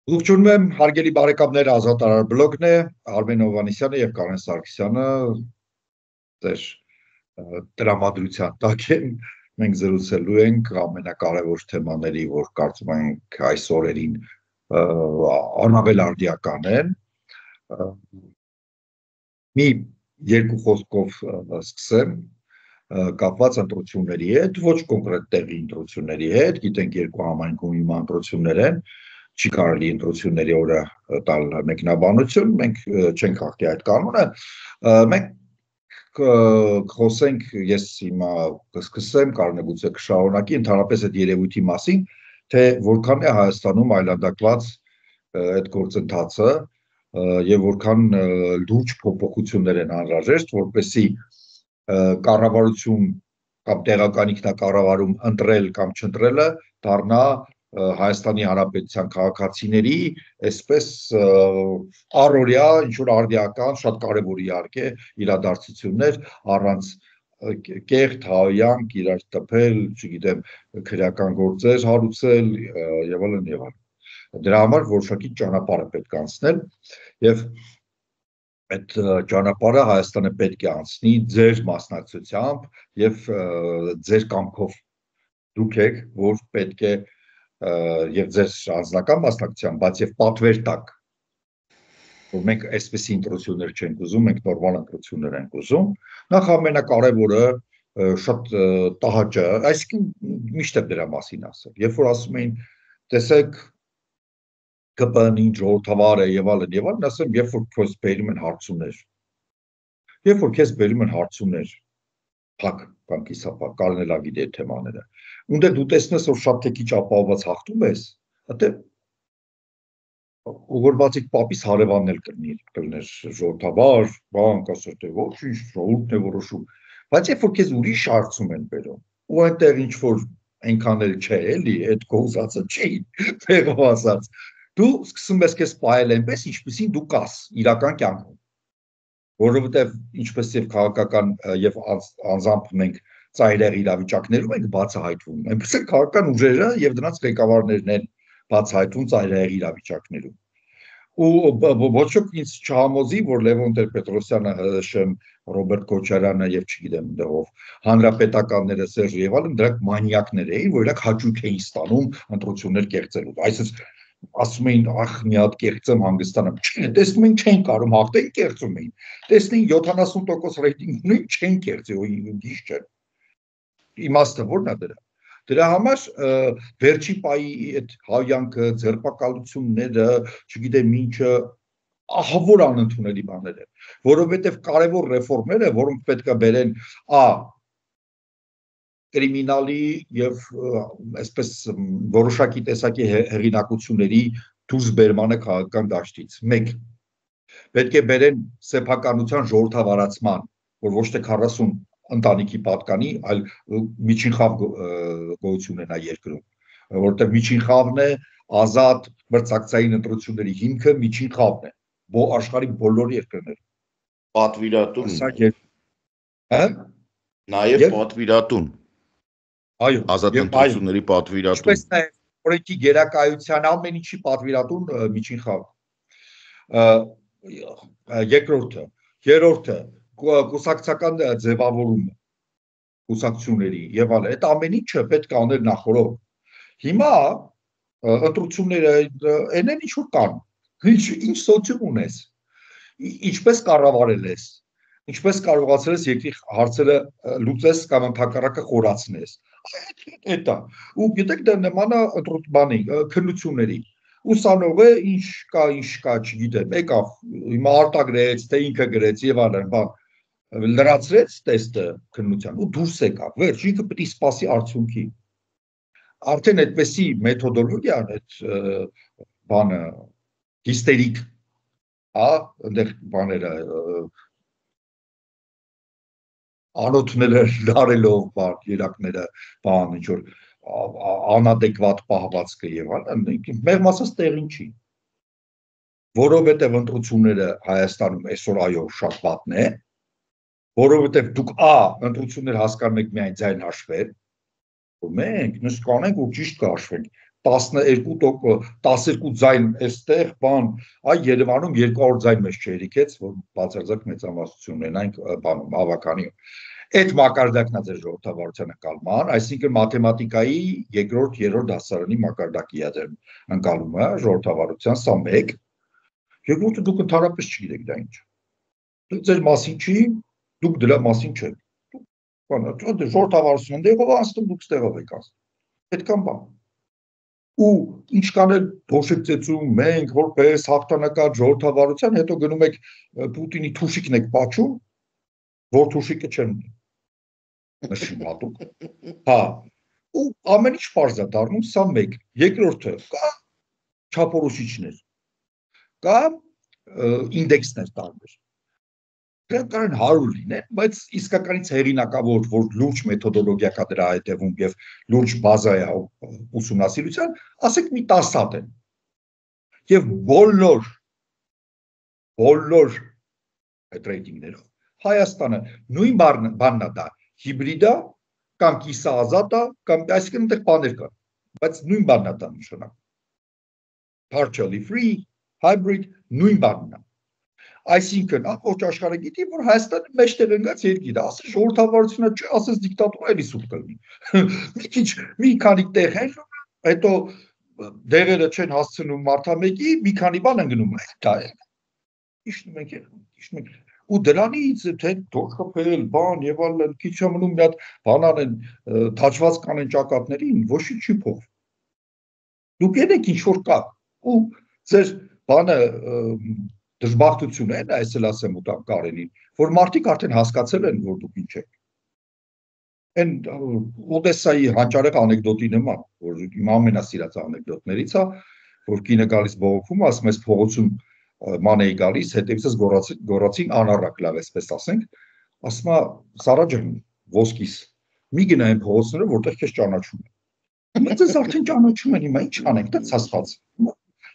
Ողջունում եմ հարգելի բարեկամներ, Ազատ Արար բլոգն է, Արմեն Հովհաննիսյանը եւ Կարեն Սարգսյանը ձեր տրամադրության տակ են։ Մենք զրուցելու ենք ամենակարևոր թեմաների, որ կարծում ենք այս օրերին առավել արդիական են։ Մի երկու խոսքով սկսեմ կապված ընտրությունների հետ, ոչ կոնկրետ տեղի ընտրությունների հետ, գիտենք երկու համայնքում հիմա ընտրություններ են, չի կարելի ընտրությունների օրը տալ մեկնաբանություն, մենք չենք հաղթի այդ կանոնը, մենք խոսենք, ես հիմա կսկսեմ, Կարենը գուցե կշարունակի ընդհանրապես այդ երևույթի մասին, թե որքան է Հայաստանում այլանդակված այդ գործընթացը եւ որքան լուրջ փոփոխություններ են անհրաժեշտ, որպեսզի կառավարություն կամ տեղական ինքնակառավարում ընտրել կամ չընտրելը դառնա Հայաստանի Հանրապետության քաղաքացիների այսպես առօրյա ինչ-որ արդիական, շատ կարևոր իհարկե իրադարձություններ առանց կեղտ, հայյանք, իրար տպել, չգիտեմ, քրեական գործեր հարուցել եւ այլն եւ այլն։ Դրա համար որոշակի ճանապարհ է պետք անցնել եւ այդ ճանապարհը Հայաստանը պետք է անցնի ձեր մասնակցությամբ եւ ձեր կամքով։ Դուք եք, որ պետք է եւ ձեր անձնական մասնակցությամբ, բայց եւ պատվեր տակ, որ մենք այսպիսի ընտրություններ չենք ուզում, մենք նորմալ ընտրություններ ենք ուզում։ Նախ ամենակարևորը շատ տհաճը, այսինքն միշտ եմ դրա մասին ասել, երբ որ ասում էին, տեսեք ԿՊԸ-ի ժողովրդավար է եւ այլն, ասեմ, երբ որ քեզ բերում են հարցումներ, երբ որ քեզ բերում են հարցումներ, փակ կամ կիսափակ, կարողն է գիտի այդ թեմաները, ունդ դու տեսնես, որ շատ թե քիչ ապահովված հաղթում ես, հատե ուղղորդիկ պապիս հարևանն էլ կլներ ժողովրդավար, բան կասեր, թե ոչինչ, ժողովուրդն է որոշում, բայց երբ որ քեզ ուրիշ հարցում են բերում, ու այնտեղ ինչ որ այնքան էլ չէ, էլի, այդ կոզածը չի, տեղով ասած, դու սկսում ես քեզ պահել այնպես, ինչպեսին դու կաս իրական կյանքում, որովհետև ինչպես եւ քաղաքական եւ անձամբ մենք ծայրահեղ իրավիճակներում ենք բացահայտվում, այնպես էլ քաղաքական ուժերը եւ դրանց ղեկավարներն են բացահայտվում ծայրահեղ իրավիճակներում։ Ու ոչ ոք ինձ չհամոզի, որ Լևոն Տեր-Պետրոսյանը, ՀՀՇ-ն, Ռոբերտ Քոչարյանը եւ չգիտեմ դեղով հանրապետականները Սերժ Եվալն դրանք մանյակներ էին, որ իրենք հաճույք էին ստանում ընտրություններ կեղծելու։ Այսինքն ասում էին, ախ, մի հատ կեղծեմ հանգստանամ։ Չէ, տեսնում են չեն կարող հաղթել, կեղծում էին։ Տեսնին 70% ռեյտինգ ունեն, չեն կեղծի, գիշ չեն։ Իմաստը ո՞րն է դրա։ Դրա համար վերջի պայի այդ հայյանքը, ձերբակալությունները, չգիտեմ ինչը ահավոր անընդունելի բաներ են, որովհետև կարևոր ռեֆորմները, որոնք պետք է բերեն կրիմինալի եւ այսպես որոշակի տեսակի հեղինակությունների դուրս բերմանը քաղաքական դաշտից։ Մեկ պետք է բերեն սեփականության ժողովրդավարացման, որ ոչ թե 40 ընտանիքի պատկանի, այլ միջին խավ գոյություն ունենա երկրում, որտեղ միջին խավն է ազատ մրցակցային ընտրությունների հիմքը միջին խավն է, աշխարհի բոլոր երկրներում։ Պատվիրատուն։ Հա? Նաև պատվիրատուն։ Այո, ազատ ընտրությունների պատվիրատուն։ Ինչպես նաև օրենքի գերակայության ամեն ինչի պատվիրատուն միջին խավ։ Երկրորդը, երրորդը կուսակցական ձևավորումը կուսակցությունների եւ այլն, այդ ամեն ինչը պետք է անել նախորդ։ Հիմա ընտրությունները այն ինչ որ կան, ինչ սոցիում ունես, ինչպես կառավարել ես, ինչպես կարողացել ես երկրի հարցերը լուծես կամ ընդհակառակը խորացնես։ Այդ է։ Ու գիտեք դա նման է բանի քննությունների։ Ուսանողը ինչ կա, չգիտեմ, եկավ, հիմա արտագրեց, թե ինքը գրեց եւ այլն, բան լրացրեց տեստը քննության ու դուրս եկավ, վերջ, ինքը պետք է սպասի արդյունքի։ Արդեն այդպեսի մեթոդոլոգիան, այդ բանը հիստերիկ, հա, այնտեղ բաները անոթները լարելով, բան, երակները, բան, ինչ որ անադեկվատ պահվածքը եւ այլն, մեղմ ասած տեղին չի։ Որովհետեւ ընտրությունները Հայաստանում այսօր այո շատ վատն է, որովհետեւ դուք ընտրություններ հասկանում եք միայն ձայն հաշվել, որ մենք նշ կանենք ու ճիշտ կհաշվենք, 12 ձայն այստեղ, բան, այ Երևանում 200 ձայն մեզ չերիքեց, որ բացարձակ մեծամասնություն ունենանք բանում, հավաքանի։ Այդ մակարդակն է ձեր ժողովրդավարության ընկալման, այսինքն մաթեմատիկայի երկրորդ, երրորդ դասարանի մակարդակի է ձեր ընկալումը ժողովրդավարության, սա մեկ, երկրորդը դուք ընդհանրապես չգիտեք դա ինչ։ Ձեր մասին չի, դուք դրա մասին չեք։ Ժողովրդավարությունը դեղով անցնում, դուք ստեղով եք անցնում։ Պետք է բան։ Ու ինչքան էլ փոշեցում մենք որպես հաղթանակած ժողովրդավարության, հետո գնում եք Պուտինի թուշիկն եք պատճում, որ թուշիկը չեն նշում հատուկ։ Հա, ու ամեն ինչ պարզ է դառնում, սա մեկ։ Երկրորդը կա չափորոշիչներ, կա ինդեքսներ տարբեր։ Դրանք կարող են 100 լինեն, բայց իսկականից հեղինակավոր, որ լուրջ մեթոդոլոգիա կա դրա հետևում եւ լուրջ բազա է ուսումնասիրության, ասենք մի 10 հատ են։ Եվ բոլոր այդ ռեյտինգներով Հայաստանը նույն բանն է դա, հիբրիդ է կամ կիսաազատ է, կամ այսինքն այնտեղ բաներ կան, բայց նույն բանն է դա նշանակում։ Partially free, hybrid, նույն բանն է։ Այսինքն, ամբողջ աշխարհը գիտի, որ Հայաստանը մեջտեղ ընկած երկիր է, ասես ժողովրդավարությունը չի, ասես դիկտատուրա էլի սուտ կլինի։ Մի քիչ, մի քանի տեղեր, հետո դեղերը չեն հասցնում մարդամեկի, մի քանի բան են գնում, դա է։ Իշտում ենք, ու դրանից թե թոքփել, բան եւ այլն, քիչ մնում մի հատ բան անեն, թաչված կանեն ճակատներին, ոչ չի փոխ։ Դուք եք ինչ որ կա, ու ձեր բանը դժբախտությունը է, այս էլ ասեմ ուտամ Կարենին, որ մարդիկ արդեն հասկացել են, որ դուք ինչ եք։ Այն Օդեսայի հանճարեղ անեկդոտի նման, որ իմ ամենասիրած անեկդոտներից է, որ կինը գալիս բողոքում, ասում ես փողոցում ման էի գալիս, հետևիցս գոռացին անառակ, լավ էսպես ասենք, ասում է Սարա ջան, ոսկիս, մի գնա այն փողոցները, որտեղ քեզ ճանաչում են։ Մեծ ես արդեն ճանաչում են, հիմա ինչ անենք, դա ցածված։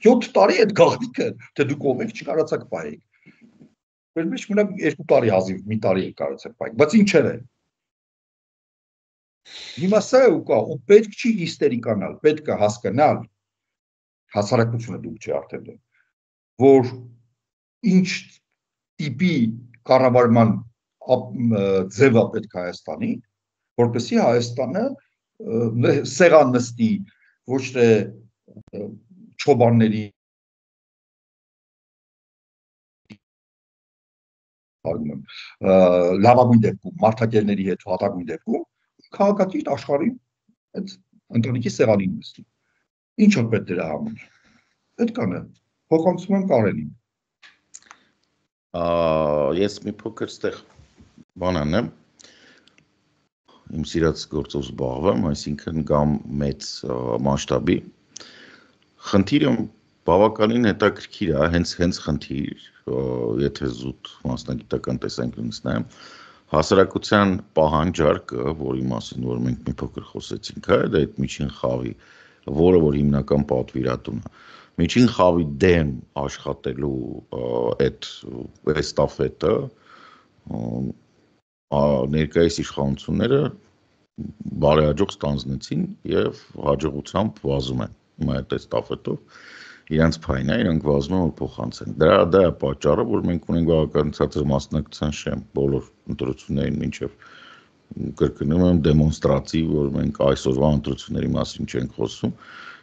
7 տարի այդ գաղտնիքը, թե դուք ով եք, չկարողացաք պահեք։ Մեր մեջ մնա 2 տարի հազիվ, մի տարի եք կարողացաք պահեք, բայց ինչեր է։ Հիմա սա է ու կա, ու պետք չի հիստերիկանալ, պետք է հասկանալ, հասարակությունը դուք չի արդեն դե, որ ինչ տիպի կառավարման ձև է պետք Հայաստանի, որպեսզի Հայաստանը սեղան նստի, ոչ թե չոբանների լավագույն դեպքում, մարդակերների հետ հատագույն դեպքում, քաղաքակիրթ աշխարհի այդ ընտանիքի սեղանին նստի։ Ինչ է պետք դրա համար։ Այդքան է, փոխանցում եմ Կարենին։ Ես մի փոքր ստեղ բան անեմ, իմ սիրած գործով զբաղվեմ, այսինքն գամ մեծ մասշտաբի։ Խնդիրը բավականին հետաքրքիր է, հենց խնդիր, եթե զուտ մասնագիտական տեսանկյունից նայեմ, հասարակության պահանջարկը, որի մասին որ մենք մի փոքր խոսեցինք, դա այդ միջին խավի, որը որ հիմնական պատվիրատուն է, միջին խավի դեմ աշխատելու այդ էստաֆետը ներկայիս իշխանությունները բարեհաջող ստանձնեցին եւ հաջողությամբ վազում են հիմա այդ էստաֆետով իրանց փայնա, իրանք վազում են որ փոխանցեն։ Դա է պատճառը, որ մենք ունենք բավական ցածր մասնակցության շեմ բոլոր ընտրություններին մինչեւ կրկնում եմ դեմոնստրատիվ, որ մենք այսօրվա ընտրությունների մասին չենք խոսում,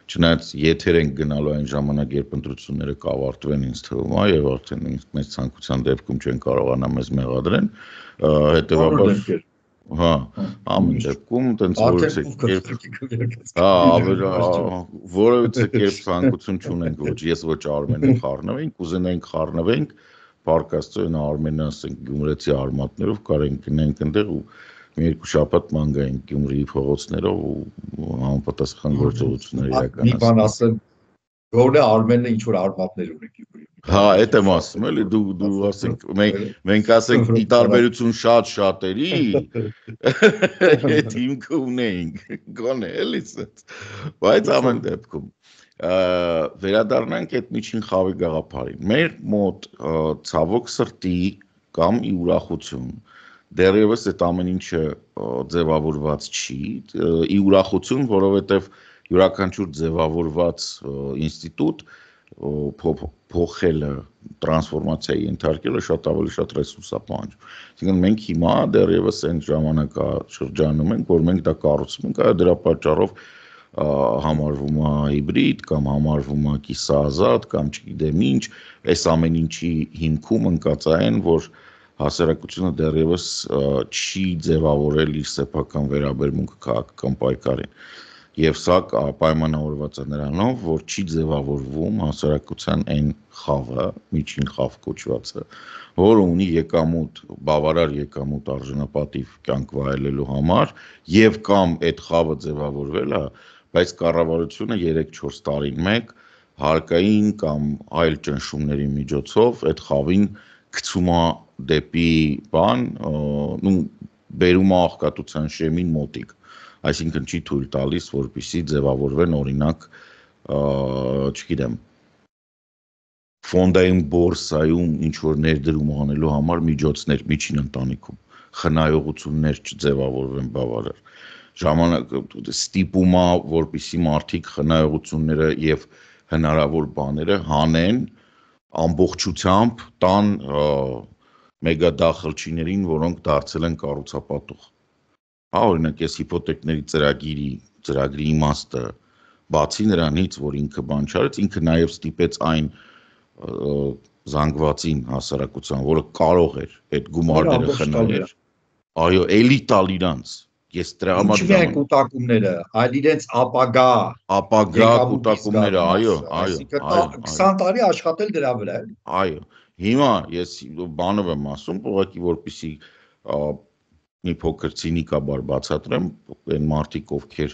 չնայած եթեր ենք գնալու այն ժամանակ, երբ ընտրությունները կավարտվեն, ինձ թվում է, եւ արդեն մեծ ցանկության դեպքում չեն կարողանա մեզ մեղադրեն, հետեւաբար հա, ամեն դեպքում տենց որևիցե կերպ ցանկություն չունենք, ոչ ես ոչ Արմենը խառնվենք, կուզենայինք խառնվենք, Փառք Աստծո, այն Արմենը, ասենք գյումրեցի արմատներով կարենք գնենք այնտեղ ու մի երկու շաբաթ ման գայինք Գյումրիի փողոցներով ու համապատասխան գործողություններ իրականացնենք։ Մի բան ասեմ, գոնե Արմենը ինչ որ արմատներ ունի Գյումրիում։ Հա, այդ եմ ասում, էլի դու ասենք մենք ասենք ի տարբերություն շատերի այդ հիմքը ունեինք, գոնե էլի սենց։ Բայց ամեն դեպքում վերադառնանք այդ միջին խավի գաղափարին։ Մեր մոտ ցավոք սրտի կամ ի ուրախություն դեռևս այդ ամեն ինչը ձևավորված չի, ի ուրախություն, որովհետև յուրաքանչյուր ձևավորված ինստիտուտ փոխելը, տրանսֆորմացիայի ենթարկելը շատ ավելի շատ ռեսուրս է պահանջում։ Այսինքն մենք հիմա դեռևս այն ժամանակաշրջանում ենք, որ մենք դա կառուցում ենք, դրա պատճառով համարվում է հիբրիդ կամ համարվում է կիսաազատ կամ չգիտեմ ինչ, այս ամեն ինչի հիմքում ընկած այն, որ հասարակությունը դեռևս չի ձևավորել իր սեփական վերաբերմունքը քաղաքական պայքարին։ Եվ սա պայմանավորված է նրանով, որ չի ձևավորվում հասարակության այն խավը, միջին խավ կոչվածը, որը ունի եկամուտ, բավարար եկամուտ արժանապատիվ կյանք վայելելու համար, եւ կամ այդ խավը ձևավորվել է, բայց կառավարությունը 3-4 տարին մեկ հարկային կամ այլ ճնշումների միջոցով այդ խավին գցում է դեպի բերում է աղքատության շեմին մոտիկ, այսինքն չի թույլ տալիս, որպեսզի ձևավորվեն օրինակ, չգիտեմ, ֆոնդային բորսայում ինչ որ ներդրում անելու համար միջոցներ միջին ընտանիքում, խնայողություններ չձևավորվեն բավարար, ժամանակ ստիպում է, որպեսզի մարդիկ խնայողությունները եւ հնարավոր բաները հանեն ամբողջությամբ տան մեգադախլչիներին, որոնք դարձել են կառուցապատող։ Օրինակ, ես հիպոթեկների ծրագրի իմաստը, բացի նրանից, որ ինքը բան չարեց, ինքը նաև ստիպեց այն զանգվածին հասարակության, որը կարող էր այդ գումարները խնայել, այո, էլի տալ իրանց, ես դրա համար Ինչ միայն կուտակումները, այլ իրենց ապագա կուտակումները, այո, 20 տարի աշխատել դրա վրա, էլի։ Այո, հիմա ես բանով եմ ասում, ուղղակի որպեսզի մի փոքր ցինիկաբար բացատրեմ, այն մարդիկ, ովքեր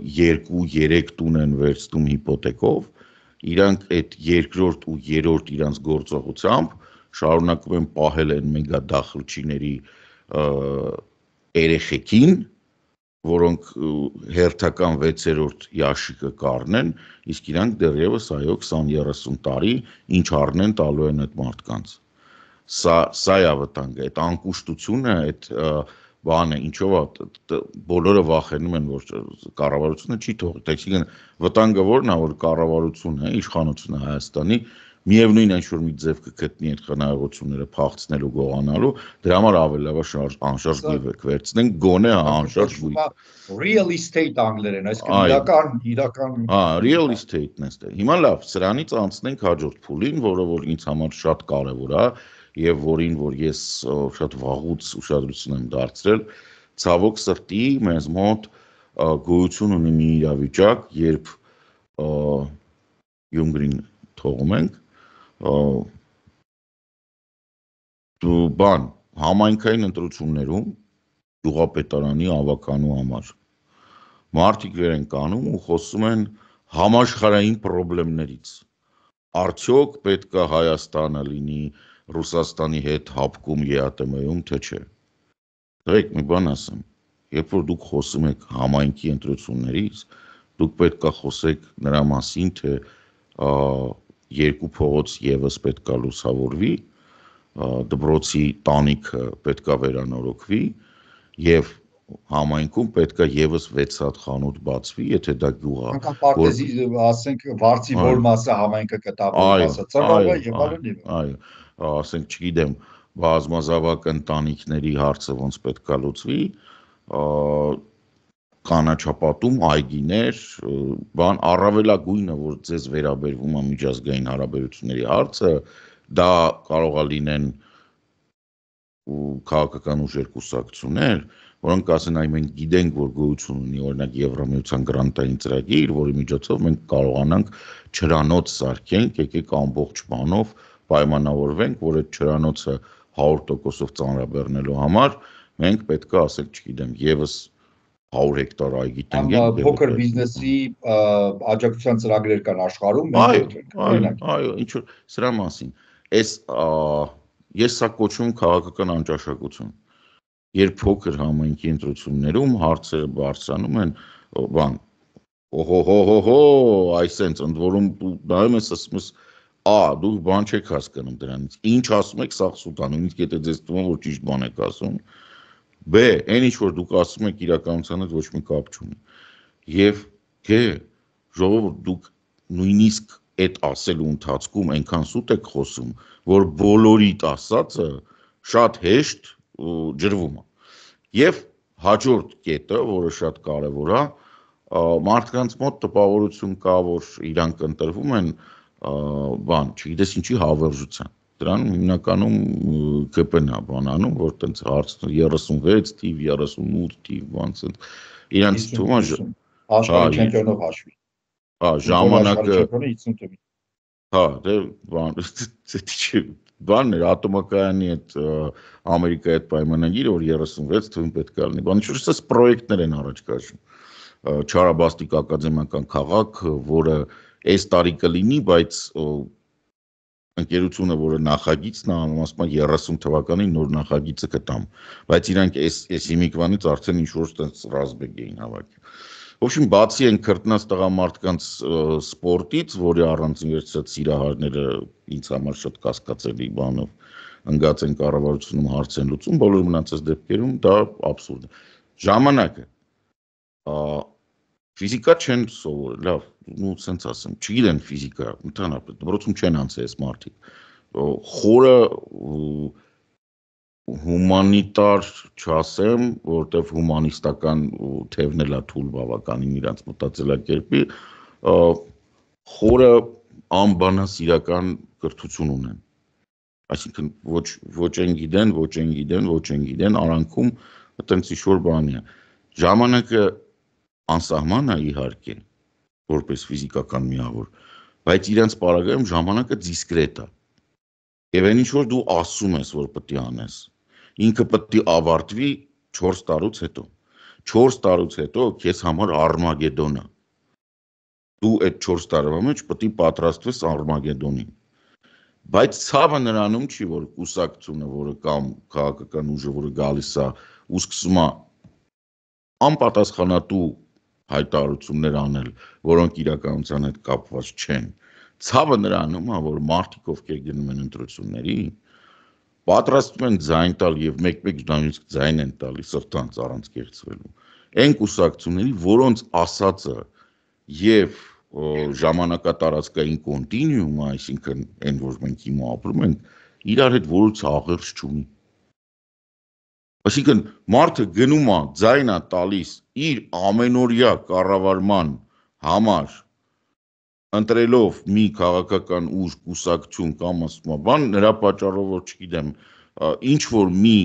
2-3 տուն են վերցնում հիպոթեկով, իրանք այդ երկրորդ ու երրորդ իրանց գործողությամբ շարունակում են պահել են մեգադախլչիների երեխեքին, որոնք հերթական 6-րդ ящիկը կառնեն, իսկ իրանք դեռևս այո 20-30 տարի ինչ առնեն տալու են այդ մարդկանց։ Սա է վտանգը, այդ անկուշտությունը, այդ բանը, ինչով է բոլորը վախենում են, որ կառավարությունը չի թողի, այսինքն վտանգը որն է, որ կառավարությունը, իշխանությունը Հայաստանի միևնույն ինչ-որ մի ձև կգտնի այդ խնայողությունները փախցնելու գողանալու, դրա համար ավելի լավ է անշարժ գյուղ վերցնենք, գոնե անշարժ գույք։ Real estate անգլերեն, այսինքն իրական real estate-ն է ստե։ Հիմա լավ, սրանից անցնենք հաջորդ փուլին, որը որ ինձ համար շատ կարևոր է, եւ որին որ ես շատ վաղուց ուշադրություն եմ դարձրել, ցավոք սրտի մեզ մոտ գոյություն ունի մի իրավիճակ, երբ Յունգրին թողում ենք, համայնքային ընտրություններում գյուղապետարանի ավականու համար մարդիկ վեր են կանում ու խոսում են համաշխարհային խնդիրներից, արդյոք պետք է Հայաստանը լինի Ռուսաստանի հետ հապկում ԵԱՏՄ-ում, թե չէ։ Դեք մի բան ասեմ, երբ որ դուք խոսում եք համայնքի ընտրություններից, դուք պետք է խոսեք նրա մասին, թե երկու փողոց եւս պետք է լուսավորվի, դպրոցի տանիքը պետք է վերանորոգվի եւ համայնքում պետք է եւս 6 հատ խանութ բացվի, եթե դա գյուղ է։ Անկամ պարտեզի, ասենք, վարձի որ մասը համայնքը կտա, որ մասը ծռավը եւ այլն։ Այո, ասենք, չգիտեմ, բազմազավակ ընտանիքների հարցը ոնց պետք է լուծվի, կանաչապատում, այգիներ, առավելագույնը, որ ձեզ վերաբերվում է միջազգային հարաբերությունների հարցը, դա կարող է լինեն քաղաքական ուժեր կուսակցություններ, որոնք ասեն, այ մենք գիտենք, որ գոյություն ունի օրինակ Եվրամիության գրանտային ծրագիր, որի միջոցով մենք կարողանանք չրանոց սարքենք, եկեք ամբողջ բանով պայմանավորվենք, որ այդ չրանոցը 100%-ով ծանրաբեռնելու համար մենք պետք է ասենք, չգիտեմ, եւս 100 հեկտար այգի տնկենք, փոքր բիզնեսի աջակցության ծրագրեր կան աշխարհում, այո, ինչ որ սրա մասին։ Ես սա կոչում քաղաքական անճաշակություն։ Երբ փոքր համայնքի ընտրություններում հարցերը բարձրանում են, այսենց ընդ որում նայում ես ասում ես, դուք բան չեք հասկանում դրանից։ Ինչ ասում եք, սա սուտ է, նույնիսկ եթե ձեզ թվում է, որ ճիշտ բան եք ասում։ Այն ինչ որ դուք ասում եք իրականության հետ ոչ մի կապ չունի։ Եվ Չէ, ժողովուրդ դուք նույնիսկ այդ ասելու ընթացքում այնքան սուտ եք խոսում, որ բոլորիդ ասածը շատ հեշտ ջրվում է։ Եվ հաջորդ կետը, որը շատ կարևոր է, մարդկանց մոտ տպավորություն կա, որ իրանք ընտրվում են չգիտես ինչի հավերժության։ Դրան հիմնականում ԿՊ-ն է անում, որ տենց հարց 36 թիվ, 38 թիվ, ոնց են իրանց թվում է աշխարհի չեմպիոնով հաշվի։ Ժամանակը չեմպիոնը 50 թվին։ բաններ ատոմակայանի այդ Ամերիկայի այդ պայմանագիրը, որ 36 թվին պետք է լինի։ Բան ինչ-որ էս պրոյեկտներ են առաջ քաշում։ Չարաբաստիկ ակադեմիական քաղաք, որը այս տարի կլինի, բայց ընկերությունը, որը նախագիծն է անում, ասում է 30 թվականին նոր նախագիծը կտամ, բայց իրանք այս հիմիկվանից արդեն ինչ-որ տենց ռազմեկ էին հավաքի։ В общем, բացի են քրտնած տղամարդկանց սպորտից, որի առանցին վերցրած սիրահարները ինձ համար շատ կասկածելի բանով ընկած են կառավարությունում հարց են լուծում, բոլոր մնացած դեպքերում դա աբսուրդ է։ Ժամանակը ֆիզիկա չեն սովորել, լավ, ու սենց ասեմ, չգիտեն ֆիզիկա, ընդհանրապես դպրոցում չեն անցել այս մարդիկ։ Խորը հումանիտար չասեմ, որտեվ հումանիստական թևն էլ է թույլ բավականին իրանց մտածելակերպի, խորը անբանասիրական կրթություն ունեն։ Այսինքն ոչ են գիտեն, արանքում այտենց ինչ-որ բան է։ Ժամանակը անսահման է իհարկե, որպես ֆիզիկական միավոր, բայց իրենց պարագայում ժամանակը դիսկրետ է։ Եվ այն ինչ-որ դու ասում ես, որ պետք է անես, ինքը պետք է ավարտվի 4 տարուց հետո։ 4 տարուց հետո քեզ համար Արմագեդոն է։ Դու այդ 4 տարվա մեջ պետք է պատրաստվես Արմագեդոնին։ Բայց ցավը նրանում չի, որ կուսակցությունը, որը կամ քաղաքական ուժը, որը գալիս է ու սկսում է անպատասխանատու հայտարարություններ անել, որոնք իրականության հետ կապված չեն։ Ցավը նրանում է, որ մարդիկ, ովքեր գնում են ընտրությունների, պատրաստվում են ձայն տալ եւ մեկ-մեկ նույնիսկ ձայն են տալի սրտանց առանց կեղծվելու։ Այն կուսակցությունների, որոնց ասածը եւ ժամանակատարածքային կոնտինյուումը, այսինքն այն, որ մենք հիմա ապրում ենք, իրար հետ որից աղերս չունի։ Այսինքն մարդը գնում է, ձայն է տալիս իր ամենօրյա կառավարման համար, ընտրելով մի քաղաքական ուժ, կուսակցություն կամ ասում բան, նրա պատճառով որ չգիտեմ, ինչ որ մի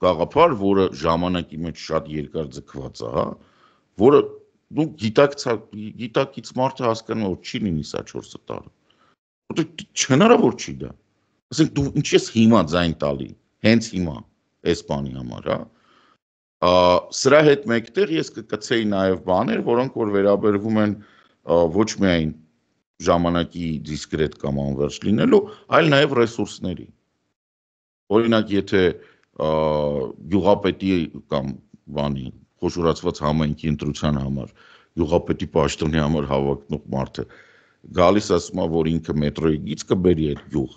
գաղափար, որը ժամանակի մեջ շատ երկար ձգված է, հա, որը դու գիտակից մարդը հասկանում որ չի լինի սա 4 տարի։ Որտեղ չհնարավոր չի դա։ Ասենք դու ինչ ես հիմա ձայն տալի, հենց հիմա այս բանի համար, հա։ Սրա հետ մեկտեղ ես կկցեի նաև բաներ, որոնք որ վերաբերվում են ոչ միայն ժամանակի դիսկրետ կամ անվերջ լինելու, այլ նաև ռեսուրսների։ Օրինակ, եթե գյուղապետի կամ բանի խոշորացված համայնքի ընտրության համար, գյուղապետի պաշտոնի համար հավակնող մարդը գալիս ասում է, որ ինքը մետրոյի գիծ կբերի այդ գյուղ,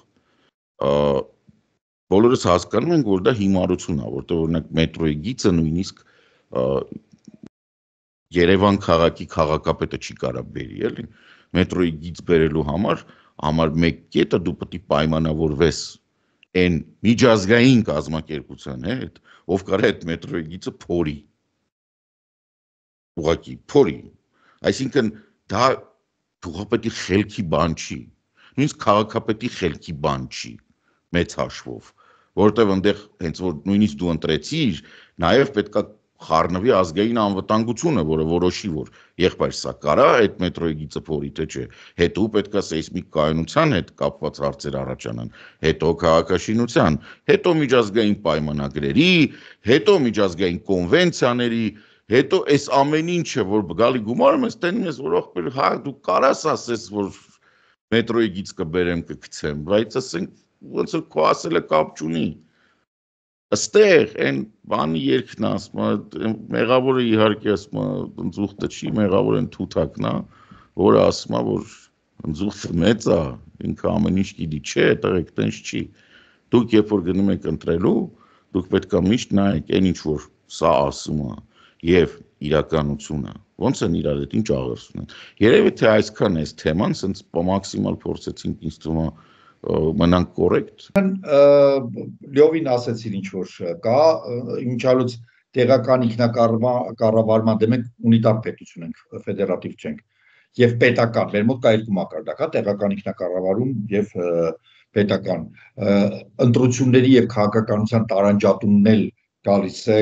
բոլորս հասկանում ենք, որ դա հիմարություն է, որտեղ օրինակ մետրոյի գիծը նույնիսկ Երևան քաղաքի քաղաքապետը չի կարա բերի, էլի, մետրոյի գիծ բերելու համար մեկ կետը դու պետք է պայմանավորվես այն միջազգային կազմակերպության հետ, ով կարա այդ մետրոյի գիծը փորի, ուղղակի փորի, այսինքն դա գյուղապետի խելքի բան չի, նույնիսկ քաղաքապետի խելքի բան չի, մեծ հաշվով, որտեղ այնտեղ հենց որ նույնիսկ դու ընտրեցիր, նաև պետք է խառնվի ազգային անվտանգությունը, որը որոշի, որ եղբայր սա կարա այդ մետրոյի գիծը փորի, թե չէ, հետո պետք է սեյսմիկ կայունության հետ կապված հարցեր առաջանան, հետո քաղաքաշինության, հետո միջազգային պայմանագրերի, հետո միջազգային կոնվենցիաների, հետո այս ամեն ինչը, որ գալի գումարում ես, տենում ես, որ ախպեր, հա, դու կարաս ասես, որ մետրոյի գիծ կբերեմ, կգցեմ, բայց ասենք, ոնց որ քո ասելը կապ չունի։ Աստեղ այն բանի երկն ասում է, մեղավորը իհարկե ասում է, ընձուղտը չի, մեղավորը են թութակն է, որը ասում է, որ ընձուղտը մեծ է, ինքը ամեն ինչ գիտի, չէ, տղեկ, տենց չի։ Դուք երբ որ գնում եք ընտրելու, դուք պետք է միշտ նայեք այն ինչ որ սա ասում է, եւ իրականությունը, ոնց են իրար հետ ինչ աղերս ունեն։ Երևի թե այսքան էս թեման, սենց մաքսիմալ փորձեցինք ինձ թվում է մնանք կորեկտ։ Լյովին ասեցին ինչ որ կա, իմիջիալուց տեղական ինքնակառավարման դեմ ենք ունիտար պետություն ենք, ֆեդերատիվ չենք։ Եվ պետական, մեր մոտ կա երկու մակարդակ, տեղական ինքնակառավարում եւ պետական ընտրությունների եւ քաղաքականության տարանջատումն էլ գալիս է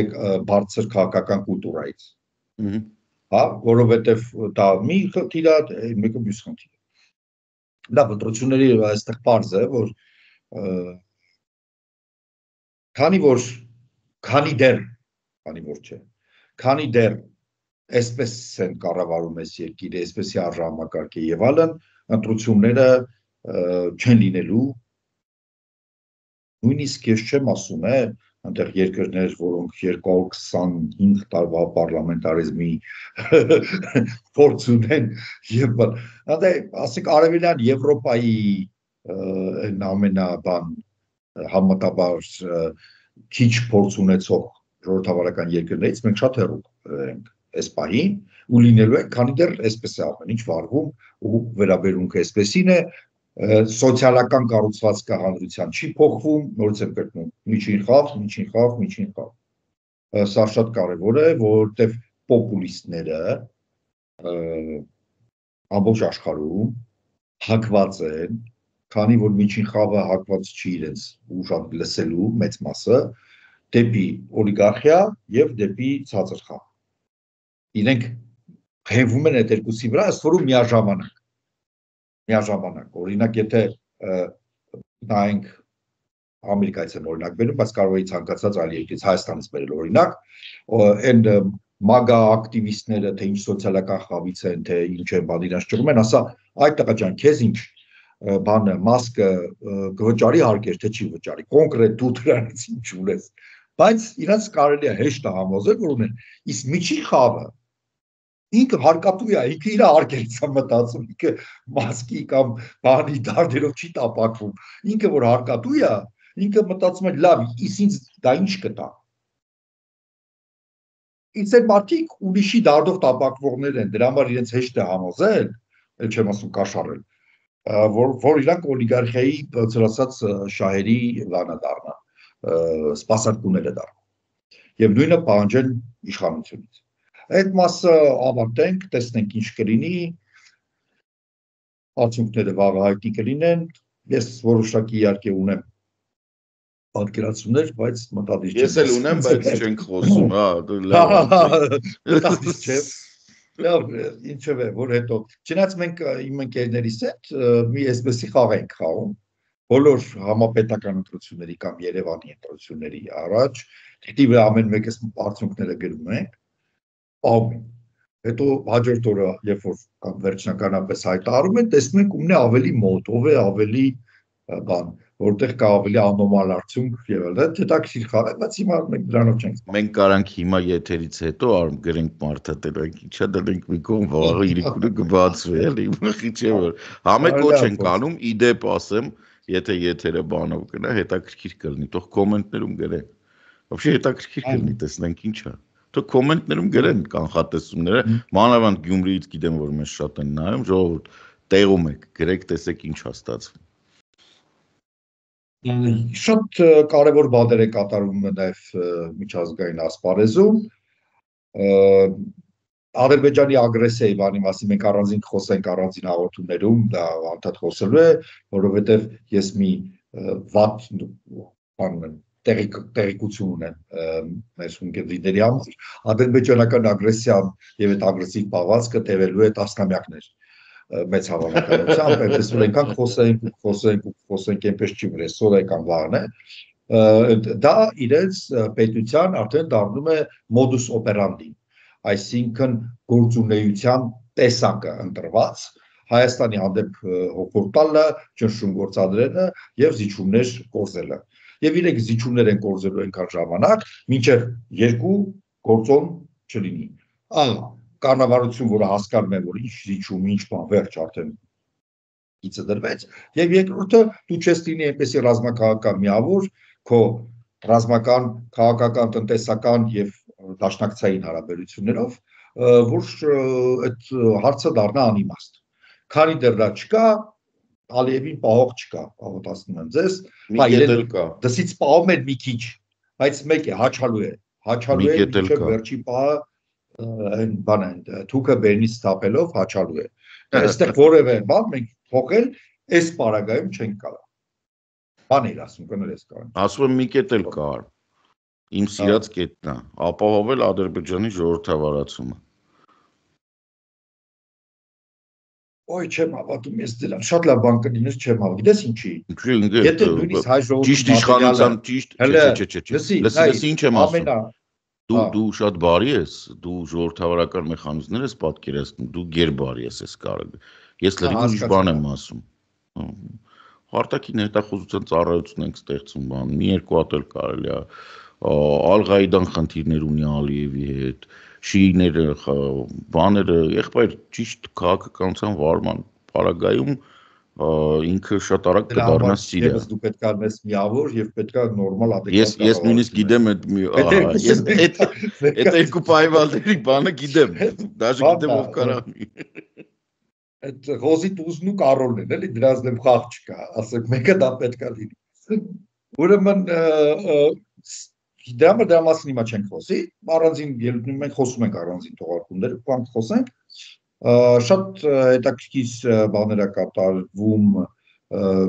բարձր քաղաքական կուլտուրայից։ Հա, որովհետեւ դա մի խնդիր է, մեկը մյուս խնդիր է։ Լավ, ընտրությունների այստեղ պարզ է, որ քանի դեռ այսպես են կառավարում այս երկիրը, այսպեսի արժանամակարգ է եւ այլն, ընտրությունները չեն լինելու, նույնիսկ ես չեմ ասում, այնտեղ երկրներ, որոնք 225 տարվա պարլամենտարիզմի փորձ ունեն եւ ասենք արևելյան Եվրոպայի ամենաբան համատաբար քիչ փորձ ունեցող ժողովրդավարական երկրներից մենք շատ հեռու ենք այս պահին ու լինելու է, քանի դեռ այսպես է ամեն ինչ վարվում ու վերաբերունքը այսպեսին է, սոցիալական կառուցվածքը հանրության չի փոխվում, նորից եմ կրկնում, միջին խավ։ Սա շատ կարևոր է, որովհետև պոպուլիստները ամբողջ աշխարհում հակված են, քանի որ միջին խավը հակված չի իրենց ուժան լսելու մեծ մասը, դեպի օլիգարխիա եւ դեպի ցածր խավ։ Իրենք հենվում են այդ երկուսի վրա, ըստ որում միաժամանակ, օրինակ, եթե նայենք Ամերիկայից են օրինակ բերում, բայց կարող էի ցանկացած այլ երկրից Հայաստանից բերել օրինակ, այն մագա ակտիվիստները, թե ինչ սոցիալական խավից են, թե ինչ են բան իրանց ճռում են, ասա, այ տղա ջան, քեզ ինչ բանը մասկը կվճարի հարկեր, թե չի վճարի, կոնկրետ դու դրանից ինչ ունես, բայց իրանց կարելի է հեշտ համոզել, որ ունեն, իսկ միջին խավը ինքը հարկատու է, ինքը իր հարկերից է մտածում, ինքը մասկի կամ բանի դարդերով չի տապակվում, ինքը որ հարկատու է, ինքը մտածում է լավ, իսկ ինձ դա ինչ կտա։ Ինձ այդ մարդիկ ուրիշի դարդով տապակվողներ են, դրա համար իրենց հեշտ է համոզել, էլ չեմ ասում կաշառել, որ իրանք օլիգարխիայի ցրասած շահերի լանա դառնան, սպասարկուները դառնան։ Եվ նույնը պահանջեն իշխանությունից։ Այդ մասը ավարտենք, տեսնենք ինչ կլինի, արդյունքները վաղը հայտնի կլինեն, ես որոշակի իհարկե ունեմ պատկերացումներ, բայց մտադիր չեմ։ Ես էլ ունեմ, բայց չենք խոսում, հա, մտադիր չեմ։ Լավ, ինչով է, որ հետո, չնայած մենք իմ ընկերներիս հետ մի այսպեսի խաղ ենք խաղում, բոլոր համապետական ընտրությունների կամ Երևանի ընտրությունների առաջ, դիտիվը ամեն մեկս արդյունքները գրում ենք, պահում ենք, հետո հաջորդ օրը, երբ որ վերջնականապես հայտարարում են, տեսնում ենք ումն է ավելի մոտ, ով է ավելի բան, որտեղ կա ավելի անոմալ արդյունք եւ այլն, հետաքրքիր խաղ է, բայց հիմա մենք դրանով չենք։ Մենք կարանք հիմա եթերից հետո գրենք մարդը դրանք ինչա դրանք մի կողմ վաղը իրիկունը կբացվի, էլի, մխի չէ որ համեկոչ ենք անում, իդեպ ասեմ, եթե եթերը բանով գնա, հետաքրքիր կլինի, թող կոմենտներում գրեն։ Вообще հետաքրքիր կլինի, տեսնենք ինչա։ Թող կոմենտներում գրեն կանխատեսումները, մանավանդ Գյումրիից գիտեմ, որ մեզ շատ են նայում, ժողովուրդ տեղում եք, գրեք, տեսեք ինչա ստացվում։ Շատ կարևոր բաներ է կատարում նաև միջազգային ասպարեզում։ Ադրբեջանի ագրեսիայի բանի մասին մենք առանձին խոսենք առանձին հաղորդումներում, դա անդադ խոսելու է, որովհետև ես մի վատ բան տեղեկություն ունեմ մեր ունկնդիրների համար, ադրբեջանական ագրեսիան եւ այդ ագրեսիվ պահվածքը տևելու է տասնամյակներ մեծ հավանականությամբ, այնպես որ այնքան խոսենք, այնպես չի որ այսօր է կամ վաղն է, դա իրենց պետության արդեն դառնում է modus operandi, այսինքն գործունեության տեսակը ընտրված, Հայաստանի հանդեպ հոգոր տալը, ճնշում գործադրելը եւ զիջումներ կորզելը։ Եվ իրենք զիջումներ են կորզելու այնքան ժամանակ, մինչև երկու գործոն չլինի։ Կառավարություն, որը հասկանում է, որ ինչ զիջում, ինչ բան, վերջ արդեն գիծը դրվեց, եւ երկրորդը դու չես լինի այնպեսի ռազմաքաղաքական միավոր, քո ռազմական, քաղաքական, տնտեսական եւ դաշնակցային հարաբերություններով, որ այդ հարցը դառնա անիմաստ։ Քանի դեռ դա չկա, Ալիևին պահող չկա, աղոթացնում եմ ձեզ, դսից պահում են մի քիչ, բայց մեկ է, հաչալու է մինչև վերջի պահը այն բանը, թուքը բերնից թափելով հաչալու է։ Այստեղ որևէ բան մենք փոխել այս պարագայում չենք կարող։ Բան էր ասում, կներես կարող։ Ասում եմ մի կետ էլ կար։ Իմ սիրած կետն է, ապահովել Ադրբեջանի ժողովրդավարացումը։ Ոյ, չեմ հավատում ես դրան, շատ լավ բան կլիներ, չեմ հավատում, գիտես ինչի։ Եթե նույնիսկ հայ ժողովուրդը ճիշտ իշխանության լսի ինչ եմ ասում։ Դու շատ բարի ես, դու ժողովրդավարական մեխանիզմներ ես պատկերացնում, դու գերբարի ես այս կարը։ Ես լրիվ ուրիշ բան եմ ասում։ Արտաքին հետախուզության ծառայություն ենք ստեղծում, բան, մի երկու հատ էլ կարելի է, Ալ-Ղաիդան խնդիրներ ունի Ալիևի հետ, շիիները, բաները, եղբայր ճիշտ քաղաքականության վարման պարագայում ինքը շատ արագ կդառնա Սիրիա։ Ես դու պետք է անես միավոր եւ պետք է նորմալ ադեկվատ։ Ես նույնիսկ գիտեմ այդ երկու պայմանների բանը գիտեմ, դաժե գիտեմ ով կարա։ Այդ Ռոզի Տուզն ու Կարոլն են, էլի դրանց դեմ խաղ չկա, ասենք մեկը դա պետք է լինի։ Ուրեմն դրա մասին հիմա չենք խոսի, առանձին ելույթներում մենք խոսում ենք առանձին թողարկումներ, կանք խոսենք։ Շատ հետաքրքիր բաներ է կատարվում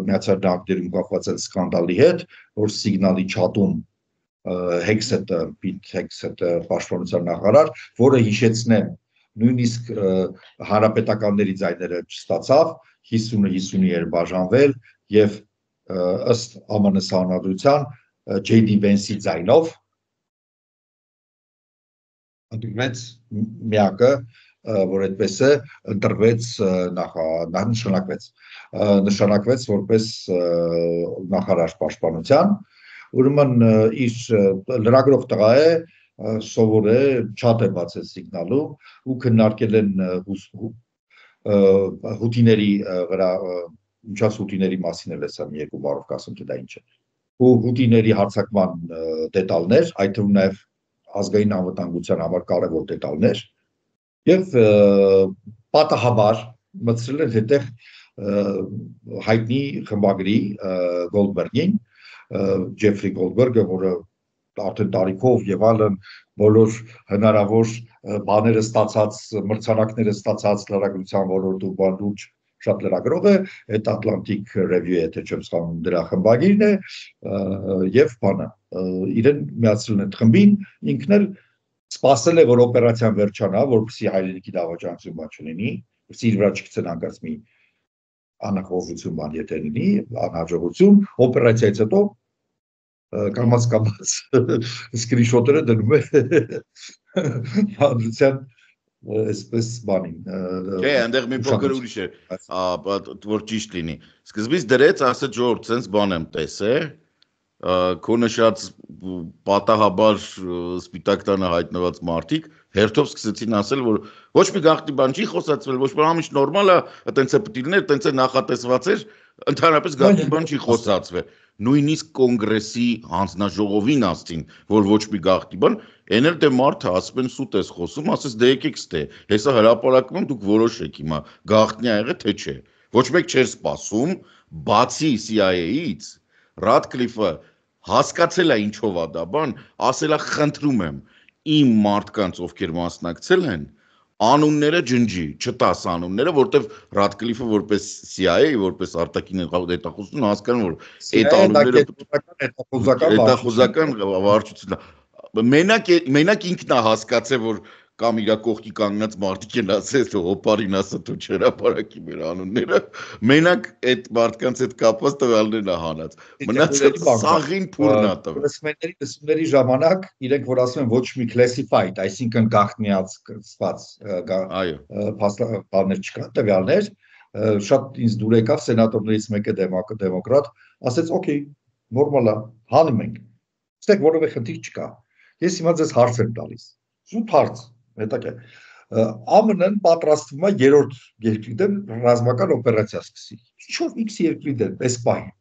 Միացյալ Նահանգներում կապված այդ սկանդալի հետ, որ սիգնալի չաթում Հեքսեթը պաշտպանության նախարար, որը հիշեցնեմ նույնիսկ հանրապետականների ձայները չստացավ, 50-50-ի էր բաժանվել եւ ըստ ԱՄՆ սահմանադրության J.D. Vance-ի ձայնով ընդունվեց միակը, որ այդպես է, ընտրվեց նշանակվեց որպես նախարար պաշտպանության, ուրեմն իր լրագրող տղա է, սովոր է, չաթ է բացել սիգնալում ու քննարկել են հութիների վրա, ինչած հութիների մասին էլ էսա մի երկու բառով կասեմ, թե դա ինչ է։ Ու հութիների հարձակման դետալներ, այդ թվում նաև ազգային անվտանգության համար կարևոր դետալներ եւ պատահաբար մտցրել են հետեղ հայտնի խմբագրի Գոլդբերգին, Ջեֆրի Գոլդբերգը, որը արդեն տարիքով եւ այլն բոլոր հնարավոր բաները ստացած, մրցանակները ստացած լրագրության ոլորտում բանուց շատ լրագրող է, այդ Atlantic Review-ը, եթե չեմ սխալվում, դրա խմբագիրն է եւ բանը իրեն միացրել են խմբին, ինքն էլ սպասել է, որ օպերացիան վերջանա, որպեսզի հայրենիքի դավաճանություն բան չլինի, որպեսզի իր վրա չգցեն հանկարծ մի անախորժություն բան եթե լինի, անհաջողություն, օպերացիայից հետո կամաց սկրինշոտերը դնում է հանրության այսպես բանին։ Չէ, այնտեղ մի փոքր ուրիշ է, որ ճիշտ լինի։ Սկզբից դրեց, ասեց ժողովուրդ, sense բան եմ տեսել, քո նշած պատահաբար սպիտակ տանը հայտնված մարդիկ հերթով սկսեցին ասել, որ ոչ մի գաղտնի բան չի խոսացվել, ոչ մի ամիշ նորմալ է, այտենց է պետք լիներ, այտենց է նախատեսված էր, ընդհանրապես գաղտնի բան չի խոսացվել։ Նույնիսկ կոնգրեսի հանձնաժողովին ասցին, որ ոչ մի գաղտնի բան, այն էլ դե մարդը ասում են սուտ ես խոսում, ասես դե եկեք ստե, հեսա հրապարակում դուք որոշեք հիմա, գաղտնի ա եղել թե չէ։ Ոչ մեկ չէր սպասում, բացի CIA-ից, Ռադկլիֆը հասկացել է ինչով է դա բան, ասել է խնդրում եմ, իմ մարդկանց ովքեր մասնակցել են, անունները ջնջի, չտաս անունները, որտեվ Ռադկլիֆը որպես CIA, որպես արտաքին հետախուզություն հասկանում, որ այդ անունները հետախուզական վարչությունն է։ Մենակ ինքն է հասկացել, որ կամ իր կողքի կանգնած մարդիկ են ասել, թե հոպարին ասա თუ չհրապարակի մեր անունները, մենակ այդ մարդկանց հետ կապված տվյալներն է հանած։ Մնացած սաղին փուրն է տվել։ Լսումների ժամանակ իրենք որ ասում են ոչ մի classified, այսինքն գաղտնիացված բաներ չկա, տվյալներ, շատ ինձ դուր եկավ սենատորներից մեկը դեմոկրատ, ասեց օքեյ, նորմալ է, հանում ենք։ Ստեք որևէ խնդիր չկա։ Ես հիմա ձեզ հարց եմ տալիս։ Շուտ հարց, հետաքրքիր։ ԱՄՆ-ն պատրաստվում է երրորդ երկրի դեմ ռազմական օպերացիա սկսի։ Ինչով X երկրի դեմ, այս պահին։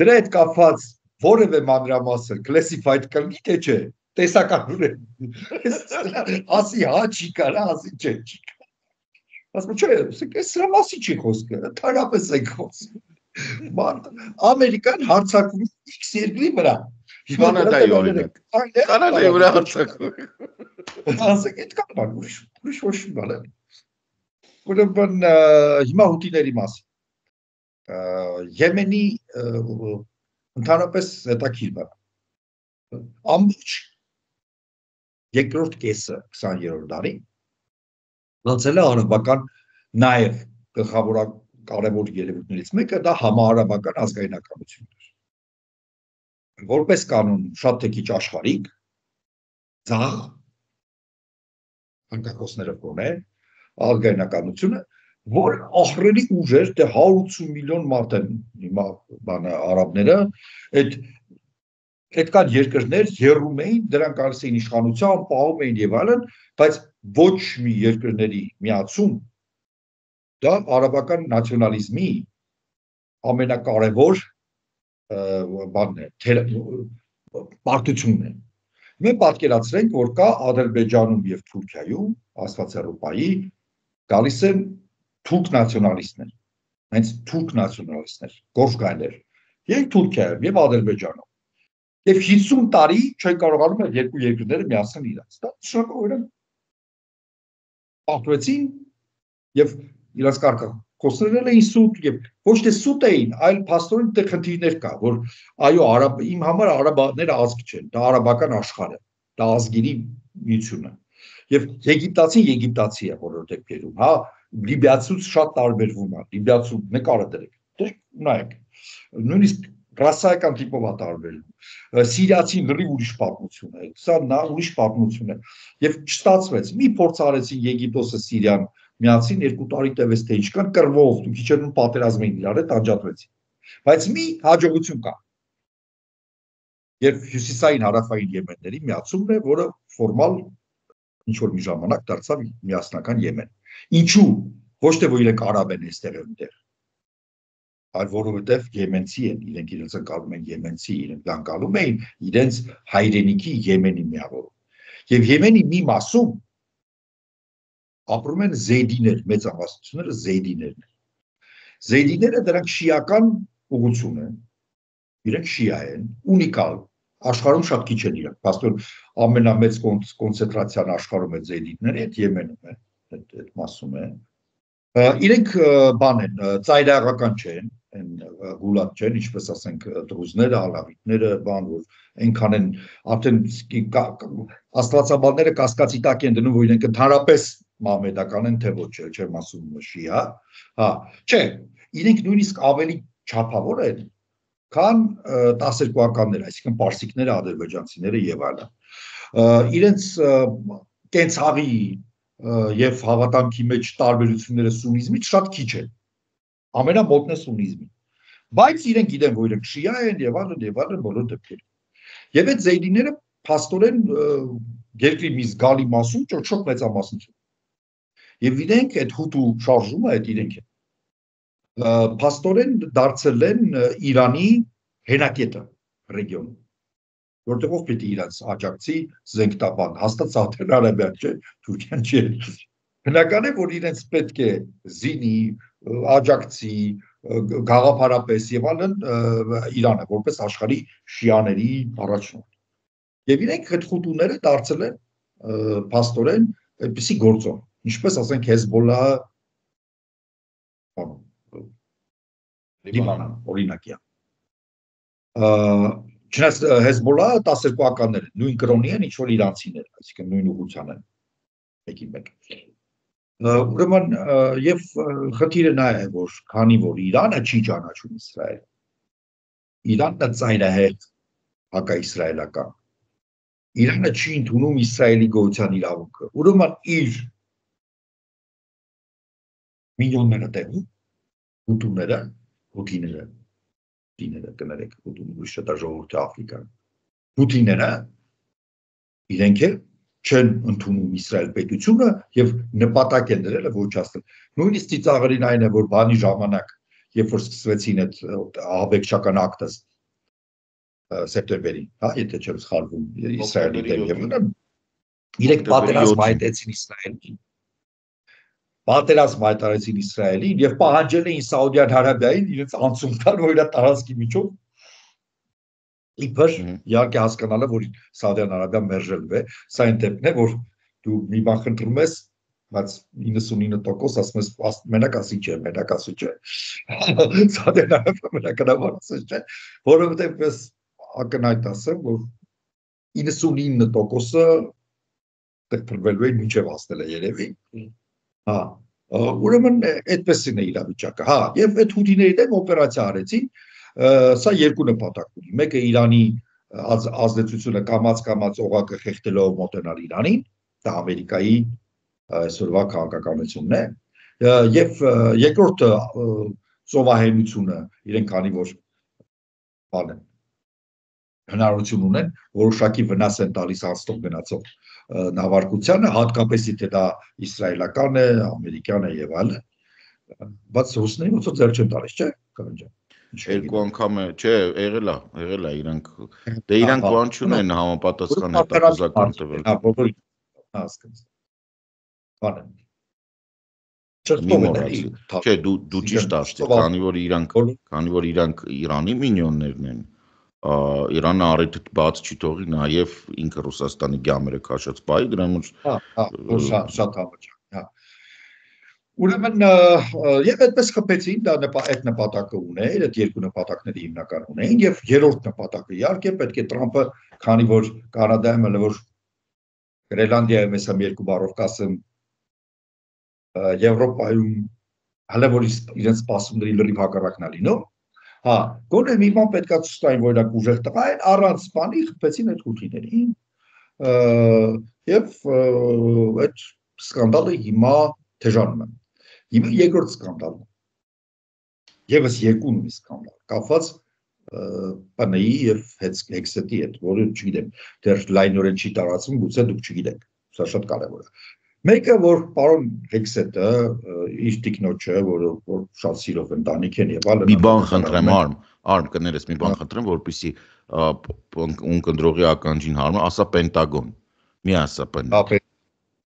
Դրա հետ կապված որևէ մանրամասն classified կլինի թե չէ։ տեսականորեն ասի հա չի կարա, ասի չէ չի կարա։ Ասում չէ, սրա մասի չի խոսքը, ընդհանրապես ենք խոսում։ Ամերիկան հարձակվում X երկրի վրա։ Կանադայի օրինակ։ Կանադայի վրա հարձակվում։ Ասեք, այդքան բան, ուրիշ ոչ մի բան է։ Ուրեմն հիմա հութիների մասին։ Եմենի ընդհանրապես հետաքրքիր բան։ Ամբողջ երկրորդ կեսը 20-րդ դարի անցել է արաբական նաև գլխավոր կարևոր երևույթներից մեկը դա համաարաբական ազգայնականությունն էր։ Որպես կանոն շատ թե քիչ աշխարհիկ ցախ անկախոսները կոնե ազգայնականությունը, որ ահռելի ուժ էր, թե 180 միլիոն մարդ են հիմա բանը արաբները, այդ կան երկրներ եռում էին, դրանք արս էին իշխանության, պահում էին եւ այլն, բայց ոչ մի երկրների միացում դա արաբական նացիոնալիզմի ամենակարևոր բանն է, պարտությունն է։ Մենք պատկերացրենք, որ կա Ադրբեջանում եւ Թուրքիայում, Աստվածերոպայի գալիս են թուրք նացիոնալիստներ, հենց թուրք նացիոնալիստներ, գործ գայլեր, եւ Թուրքիայում եւ Ադրբեջանում։ Եվ 50 տարի չեն կարողանում այդ երկու երկրները միացնել իրաց։ Դա շնորհակալորեն ապրեցին եւ իրաց կարգախոսներն էին սուտ եւ ոչ թե սուտ էին, այլ փաստորեն դե խնդիրներ կա, որ այո, իմ համար արաբաները ազգ չեն, դա արաբական աշխարհ է, դա ազգերի միությունը։ Եվ եգիպտացի է բոլոր դեպքերում, հա, լիբիացուց շատ տարբերվում է, լիբիացու նկարը դրեք, նայեք, նույնիսկ ռասայական տիպով է տարբերվում, սիրիացին լրիվ ուրիշ պատմություն է, սա նա ուրիշ պատմություն է, եւ չստացվեց, մի փորձ արեցին Եգիպտոսը Սիրիան միացին 2 տարի տևեց թե ինչքան կռվող, ու քիչ էր պատերազմ էին իրար հետ անջատվեցին, բայց մի հաջողություն կա, երբ հյուսիսային հարավային Եմենների միացումն է, որը ֆորմալ ինչ-որ մի ժամանակ դարձավ միասնական Եմեն։ Ինչու, ոչ թե որ իրենք արաբ են այստեղ այնտեղ, այլ որովհետև եմենցի են, իրենք իրենց ընկալում են եմենցի, իրենք ընկալում էին իրենց հայրենիքի Եմենի միավորում։ Եվ Եմենի մի մասում ապրում են զեյդիներ, մեծամասնությունները զեյդիներն են։ Զեյդիները դրանք շիական ուղղություն են, իրենք շիա են, ունիկալ, աշխարհում շատ քիչ են իրենք, փաստորեն ամենամեծ կոնցենտրացիան աշխարհում է զեյդիները, այդ Եմենում է, այդ մասում է։ Իրենք բան են, ծայրահեղական չեն, գուլատ չեն, ինչպես ասենք դրուզները, ալավիտները, բան, որ այնքան են, արդեն աստվածաբանները կասկածի տակ են դնում, որ իրենք ընդհանրապես մահմեդական են, թե ոչ, չեմ ասում շիա, հա, չէ, իրենք նույնիսկ ավելի չափավոր են, քան 12-ականները, այսինքն պարսիկները, ադրբեջանցիները եւ այլն։ Իրենց կենցաղի եւ հավատամքի մեջ տարբերությունները սունիզմից շատ քիչ են։ Ամենամոտն է սունիզմին։ Բայց իրենք գիտեն, որ իրենք շիա են եւ այլն բոլոր դեպքերում։ Եվ այդ զեյդիները փաստորեն երկրի մի զգալի մասում ճոճոք մեծամասնություն։ Եվ իրենք այդ հուտու շարժումը այդ իրենք են։ Փաստորեն դարձել են Իրանի հենակետը ռեգիոնում, որտեղով պիտի իրանց աջակցի զենքտապան, հաստատ Սաուդյան Արաբիան չէ, Թուրքիան չէ։ Բնական է, որ իրենց պետք է զինի, աջակցի, գաղափարապես եւ այլն Իրանը, որպես աշխարհի շիաների առաջնորդ։ Եվ իրենք այդ խուտուները դարձել են փաստորեն այդպիսի գործոն, ինչպես ասենք Հեզբոլլահը Լիբանան, օրինակի։ Չնայած Հեզբոլլահը 12-ականներ են, նույն կրոնի են, ինչ որ իրանցիներ, այսինքն նույն ուղղության են, մեկին մեկ։ Ուրեմն եւ խնդիրը նա է, որ քանի որ Իրանը չի ճանաչում Իսրայել, Իրանն է ծայրահեղ հակաիսրայելական, Իրանը չի ընդունում Իսրայելի գոյության իրավունքը, ուրեմն իր միլիոնները տեղում հութիները կներեք, հութիները դա ժողովուրդի Աֆրիկան, հութիները իրենք էլ չեն ընդունում Իսրայել պետությունը եւ նպատակ են դրել ոչնչացնել։ Նույնիսկ ծիծաղելին այն է, որ բանի ժամանակ, երբ որ սկսվեցին այդ ահաբեկչական ակտը սեպտեմբերին, հա, եթե չեմ սխալվում, Իսրայելի դեմ եւ իրենք պատերազմ հայտեցին Իսրայելին։ Պատերազմ հայտարարեցին Իսրայելին եւ պահանջել էին Սաուդյան Արաբիային իրենց անցում տալ, որ իր տարածքի միջով իբր իհարկե հասկանալը, որ Սաուդյան Արաբիան մերժելու է, սա այն դեպքն է, որ դու մի բան խնդրում ես, բայց 99% ասում ես մենակ ասի չէ, մենակ ասի չէ։ Սաուդյան Արաբիան մենականաբար ասի չէ, որովհետեւ ես ակնհայտ ասեմ, որ 99%-ը դեպքվելու է միջև հասնել է երևի։ Հա, ուրեմն այդպեսին է իրավիճակը։ Հա, եւ այդ հուդիների դեմ օպերացիա արեցին, սա երկու նպատակ ունի։ Մեկը Իրանի ազդեցությունը կամած օղակը խեղդելով մոտենալ Իրանին, դա Ամերիկայի այսօրվա քաղաքականությունն է, եւ երկրորդը ծովահենությունը, իրենք քանի որ բան հնարավորություն ունեն, որոշակի վնաս են տալիս անցնող գնացող նավարկությանը, հատկապես եթե դա իսրայելական է, ամերիկյան է եւ այլն, բայց ռուսներին ոնց որ ձեռ չեն տալիս, չէ՞, Կարեն Երկու անգամ է, չէ, եղել է իրանք, դե իրանք բան չունեն համապատասխան հետախուզական տվել։ Հա, բոլորի հասկացա։ Բանը։ Չէ, դու ճիշտ ասացիր, քանի որ իրանք Իրանի մինյոններն են, Իրանը առիթ բաց չի թողի նաև ինքը Ռուսաստանի գամերը քաշած բայ դրանց։ Հա, շատ համաճարակ, հա։ Ուրեմն եւ այդպես խփեցին, դա այդ նպատակը ուներ, այդ երկու նպատակների հիմնական ունեին եւ երրորդ նպատակը իհարկե պետք է Տրամփը, քանի որ Կանադայում հələ որ Գրենլանդիայում ես համ երկու բառով կասեմ, Եվրոպայում հələ որ իրենց սպասումների լրիվ հակառակն է լինում, հա, գոնե մի բան պետքա ցույց տային, որ իրենք ուժեղ տղա են, առանց բանի խփեցին այդ հութիներին եւ այդ սկանդալը հիմա թեժանում է։ Հիմա երկրորդ սկանդալն է։ Եվս երկու նույն սկանդալ, կապված ՊՆ-ի եւ Հեքսետի հետ, որը չգիտեմ, դեռ լայնորեն չի տարածվում, գուցե դուք չգիտեք, սա շատ կարեւոր է։ Մեկը որ պարոն Հեքսետը իր տիկնոջը, որ շատ սիրով ընտանիք են եւ այլն։ Մի բան խնդրեմ, Արմ կներես, մի բան խնդրեմ, որպեսզի ունկնդրողի ականջին հարմար, ասա Պենտագոն։ Մի ասա ՊՆ։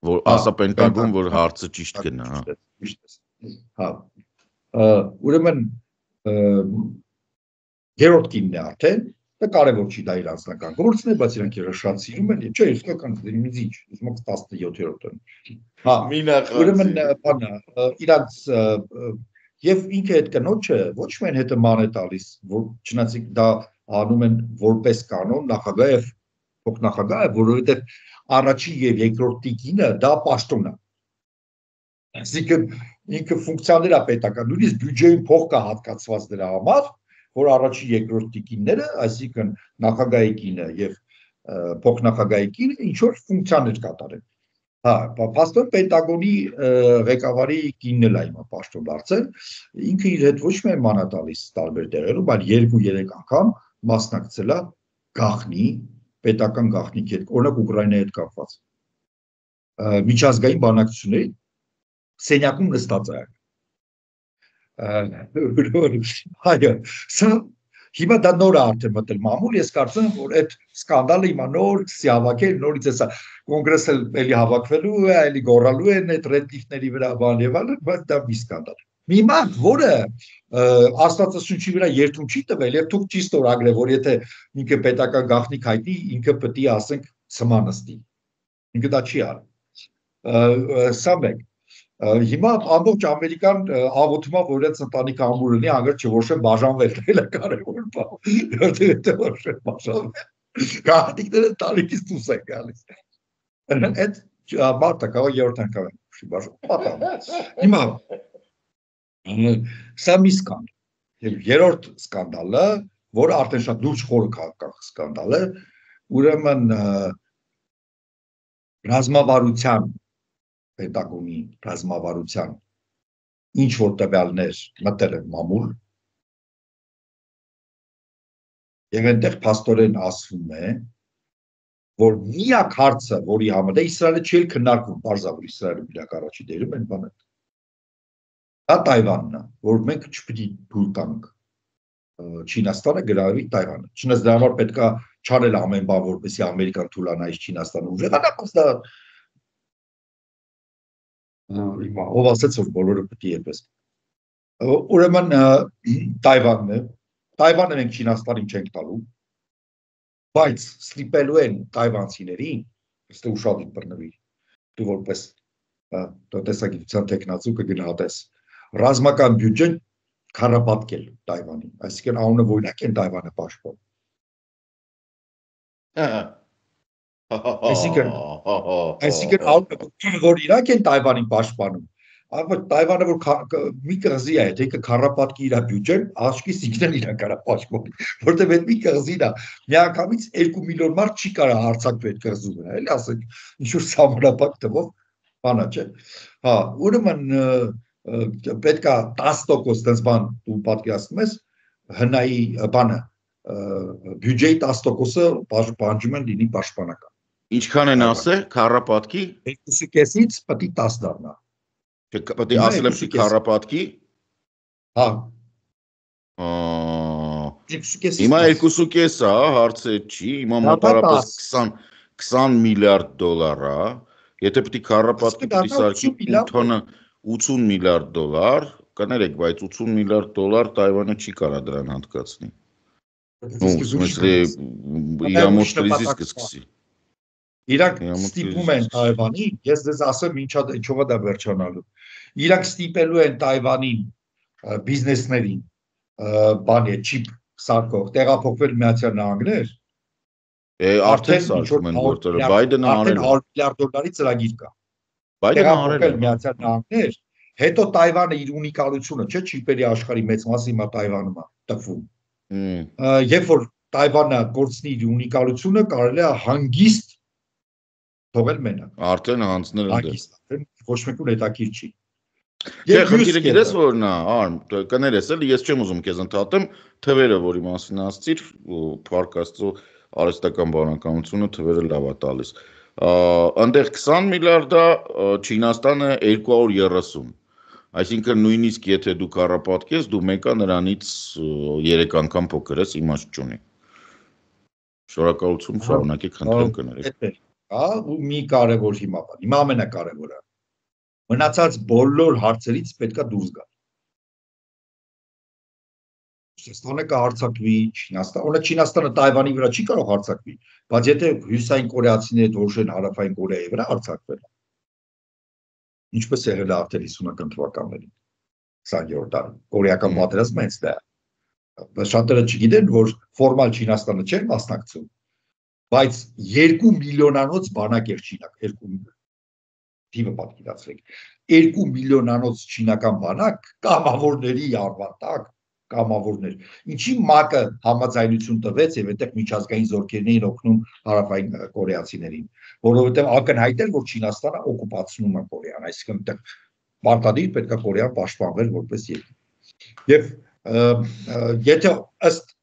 Որ ասա Պենտագոն, որ հարցը ճիշտ գնա, հա։ Ուրեմն երրորդ կինն է արդեն, դա կարևոր չի, դա իր անձնական գործն է, բայց իրանք իրար շատ սիրում են, չէ, իսկական դիմիձիչ, իսկ 17-րդն։ Հա, ուրեմն բանը, իրանք եւ ինքը այդ կնոջը ոչ միայն հետման է տալիս, որ չնայած դա անում են որպես կանոն նախագահ եւ փոխնախագահ, որովհետեւ առաջի եւ երկրորդ տիկինը դա պաշտոն է։ Այսինքն ինքը ֆունկցիաներ է պետական, նույնիսկ բյուջեին փող կա հատկացված դրա համար, որ առաջի երկրորդ տիկինները, այսինքն նախագահի կինը եւ փոխնախագահի կինը ինչ որ ֆունկցիաներ կատարեն։ Հա, փաստորեն Պենտագոնի ղեկավարի կինն էլ է հիմա պաշտոն դարձել, ինքը իր հետ ոչ միայն մանա տալիս տարբեր տեղերում, այլ 2-3 անգամ մասնակցել է գաղտնի, պետական գաղտնիքի հետ, օրինակ Ուկրաինայի հետ կապված միջազգային բանակցությունների սենյակում նստած է։ Հայը, սա հիմա դա նոր է արդեն մտել մամուլ, ես կարծում եմ, որ այդ սկանդալը հիմա նոր հավաքել, նորից էսա կոնգրեսը էլի հավաքվելու է, էլի գոռալու են այդ ռեդլիֆտների վրա բան եւ այլն, բայց դա մի սկանդալ։ Մի մարդ, որը Աստվածաշնչի վրա երթում չի տվել եւ դուք չի ստորագրել, որ եթե ինքը պետական գաղտնիք հայտնի, ինքը պետք է ասենք սմա նստի։ Ինքը դա չի արել։ Սա մեկ։ Հիմա ամբողջ Ամերիկան աղոթում է, որ այդ ընտանիքը ամուր լինի, անգամ չորոշեն բաժանվել, դա է կարևոր բան։ Եթե որոշեն բաժանվել, գաղտնիքները տանիքից դուրս են գալիս։ Այդ մարդը կարող երրորդ անգամ է բաժան։ Հիմա սա մի սկանդալ։ Եվ երրորդ սկանդալը, որը արդեն շատ լուրջ խորը քաղաքական սկանդալ է, ուրեմն ռազմավարության Պենտագոնի ռազմավարության ինչ որ տվյալներ մտել են մամուլ եւ այնտեղ փաստորեն ասվում է, որ միակ հարցը, որի համար Իսրայելը չի քննարկվում, բարձրավոր Իսրայելը իրակ առաջի դերում են բանը։ Դա Թայվանն է, որ մենք չպետք է թույլ տանք։ Չինաստանը գրավի Տայվանը։ Չնայած դրա համար պետք է չանել ամեն բան, որպեսզի Ամերիկան թուլանա Չինաստանը ուժեղանա, դա ով ասաց, որ բոլորը պետք է էպես։ Ուրեմն Տայվանն է, Տայվանը մենք Չինաստանին չենք տալու, բայց ստիպելու են տայվանցիներին, ըստ ուշադիր բռնվի, դու որպես տնտեսագիտության տեխնացու կգնահատես, ռազմական բյուջեն քառապատկել Տայվանին, այսինքն անունը օրինակ են Տայվանը պաշտպան։ Այսինքն անունը որ իրաք են Տայվանին պաշտպանում, aber Տայվանը որ մի կղզի է, եթե քառապատկի իր բյուջեն, աչքի սիգնալ իրան կարա պաշտպանի, որտեղ այդ մի կղզին է, միանգամից 2 միլիոն մարդ չի կարա հարձակվի այդ կղզու վրա, էլի ասենք, ինչ որ սահմանափակ թվով բանա չէ։ Հա, ուրեմն պետք է 10% տես բան դու պատկերացնում ես, հնայի բանը, բյուջեի 10%-ը պահանջում են լինի պաշտպանական։ Ինչքան են ասել, քառապատկի 2.5-ից պետք է 10 դառնա։ Պետք է ասել եմ քառապատկի։ Հա։ 2.5 Հիմա 2.5 է, հարցը չի, հիմա մոտարապես 20 միլիարդ դոլար է, եթե պետք է քառապատկի պետք է սարքի 80 միլիարդ դոլար, կներեք, բայց 80 միլիարդ դոլար Տայվանը չի կարա դրան հատկացնի։ Ну, в смысле, իրամոտ կրիզիս կսկսի։ Իրանք ստիպում են Տայվանին, ես դες ասեմ ինչով է դա վերջանալու։ Իրանք ստիպելու են Տայվանին բիզնեսներին, բանի չիպ սարքող, տեղափոխվել Միացյալ Նահանգներ։ Արդեն սարքում են որտեղ Բայդենը արել է։ Արդեն 100 միլիարդ դոլարի ծրագիր կա։ Բայդենը արել է Միացյալ Նահանգներ, հետո Տայվանը իր ունիկալությունը, չէ, չիպերի աշխարհի մեծ մասը հիմա Տայվանում է տվում։ Երբ որ Տայվանը կորցնի իր ունիկալությունը, կարելի է հանգիստ թողել մենակ։ Արդեն հանձնել են դեր։ Ոչ մեկուն հետաքրքիր չի։ Եվ խնդիրը գիտես որն է, Արմ, կներես էլի, ես չեմ ուզում քեզ ընդհատեմ, թվերը, որի մասին ասցիր, Փառք Աստծո, արհեստական բանականությունը թվերը լավ է տալիս։ Այնտեղ 20 միլիարդ է, Չինաստանը 230։ Այսինքն նույնիսկ եթե դու քառապատկես, դու մեկը նրանից 3 անգամ փոքր ես, իմաստ չունի։ Շնորհակալություն, շարունակեք, խնդրեմ կներեք։ Հա, ու մի կարևոր հիմա բան, հիմա ամենակարևորը։ Մնացած բոլոր հարցերից պետքա դուրս գալ։ Ռուսաստանը կհարձակվի, Չինաստանը Տայվանի վրա չի կարող հարձակվի, բայց եթե հյուսային կորեացիները դորժեն հարավային Կորեայի վրա հարձակվել։ Ինչպես եղել է արդեն 50-ական թվականներին, 20-րդ դարում, կորեական պատերազմը հենց դա է։ Շատերը չգիտեն, որ ֆորմալ Չինաստանը չէր մասնակցում, բայց 2 միլիոնանոց բանակ էր Չինակ, 2 միլիոն թիվը պատկերացրեք, 2 միլիոնանոց չինական բանակ կամավորների արվատակ, կամավորներ, ինչի ՄԱԿ-ը համաձայնություն տվեց եւ այդտեղ միջազգային զորքերն էին օգնում հարավային կորեացիներին, որովհետեւ ակնհայտ էր, որ Չինաստանը օկուպացնում է Կորեան, այսինքն այդտեղ պարտադիր պետք է Կորեան պաշտպանվել որպես երկիր։ Եվ եթե ըստ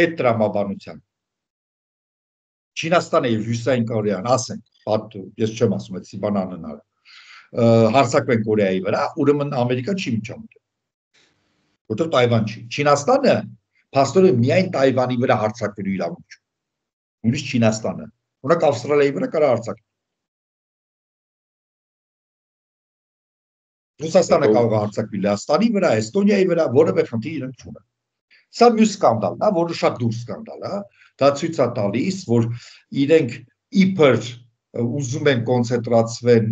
այդ տրամաբանության Չինաստանը եւ Հյուսիսային Կորեան, ասենք, ես չեմ ասում, այդպիսի բան անհնար է, հարձակվեն Կորեայի վրա, ուրեմն Ամերիկան չի միջամտել։ Որտեղ Տայվան չի։ Չինաստանը փաստորեն միայն Տայվանի վրա հարձակվելու իրավունք ունի։ Ուրիշ Չինաստանը, օրինակ Ավստրալիայի վրա կարող հարձակվի։ Ռուսաստանը կարող է հարձակվի Լեհաստանի վրա, Էստոնիայի վրա, որևէ խնդիր իրենք չունեն։ Սա մյուս սկանդալն է, որը շատ դուրս սկանդալ է, դա ցույց է տալիս, որ իրենք իբր ուզում են կոնցենտրացվեն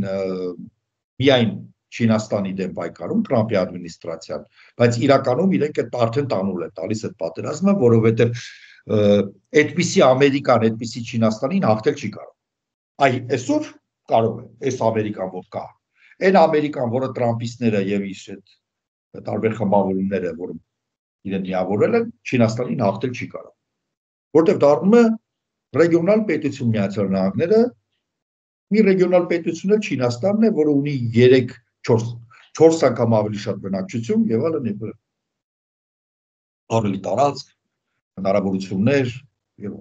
միայն Չինաստանի դեմ պայքարում Թրամփի ադմինիստրացիան, բայց իրականում իրենք այդ արդեն տանուլ են տալիս այդ պատերազմը, որովհետև այդպիսի Ամերիկան, այդպիսի Չինաստանին հաղթել չի կարող։ Այ այսօր կարող է, այս Ամերիկան որ կա, այն Ամերիկան, որը Թրամփիստները եւ իր այդ տարբեր խմբավորումները, որ իրեն միավորել են, Չինաստանին հաղթել չի կարող։ Որտեղ դառնում է ռեգիոնալ պետություն Միացյալ Նահանգները, մի ռեգիոնալ պետությունը Չինաստանն է, որը ունի 3-4 անգամ ավելի շատ բնակչություն եւ այլն եւ ավելի տարածք, հնարավորություններ եւ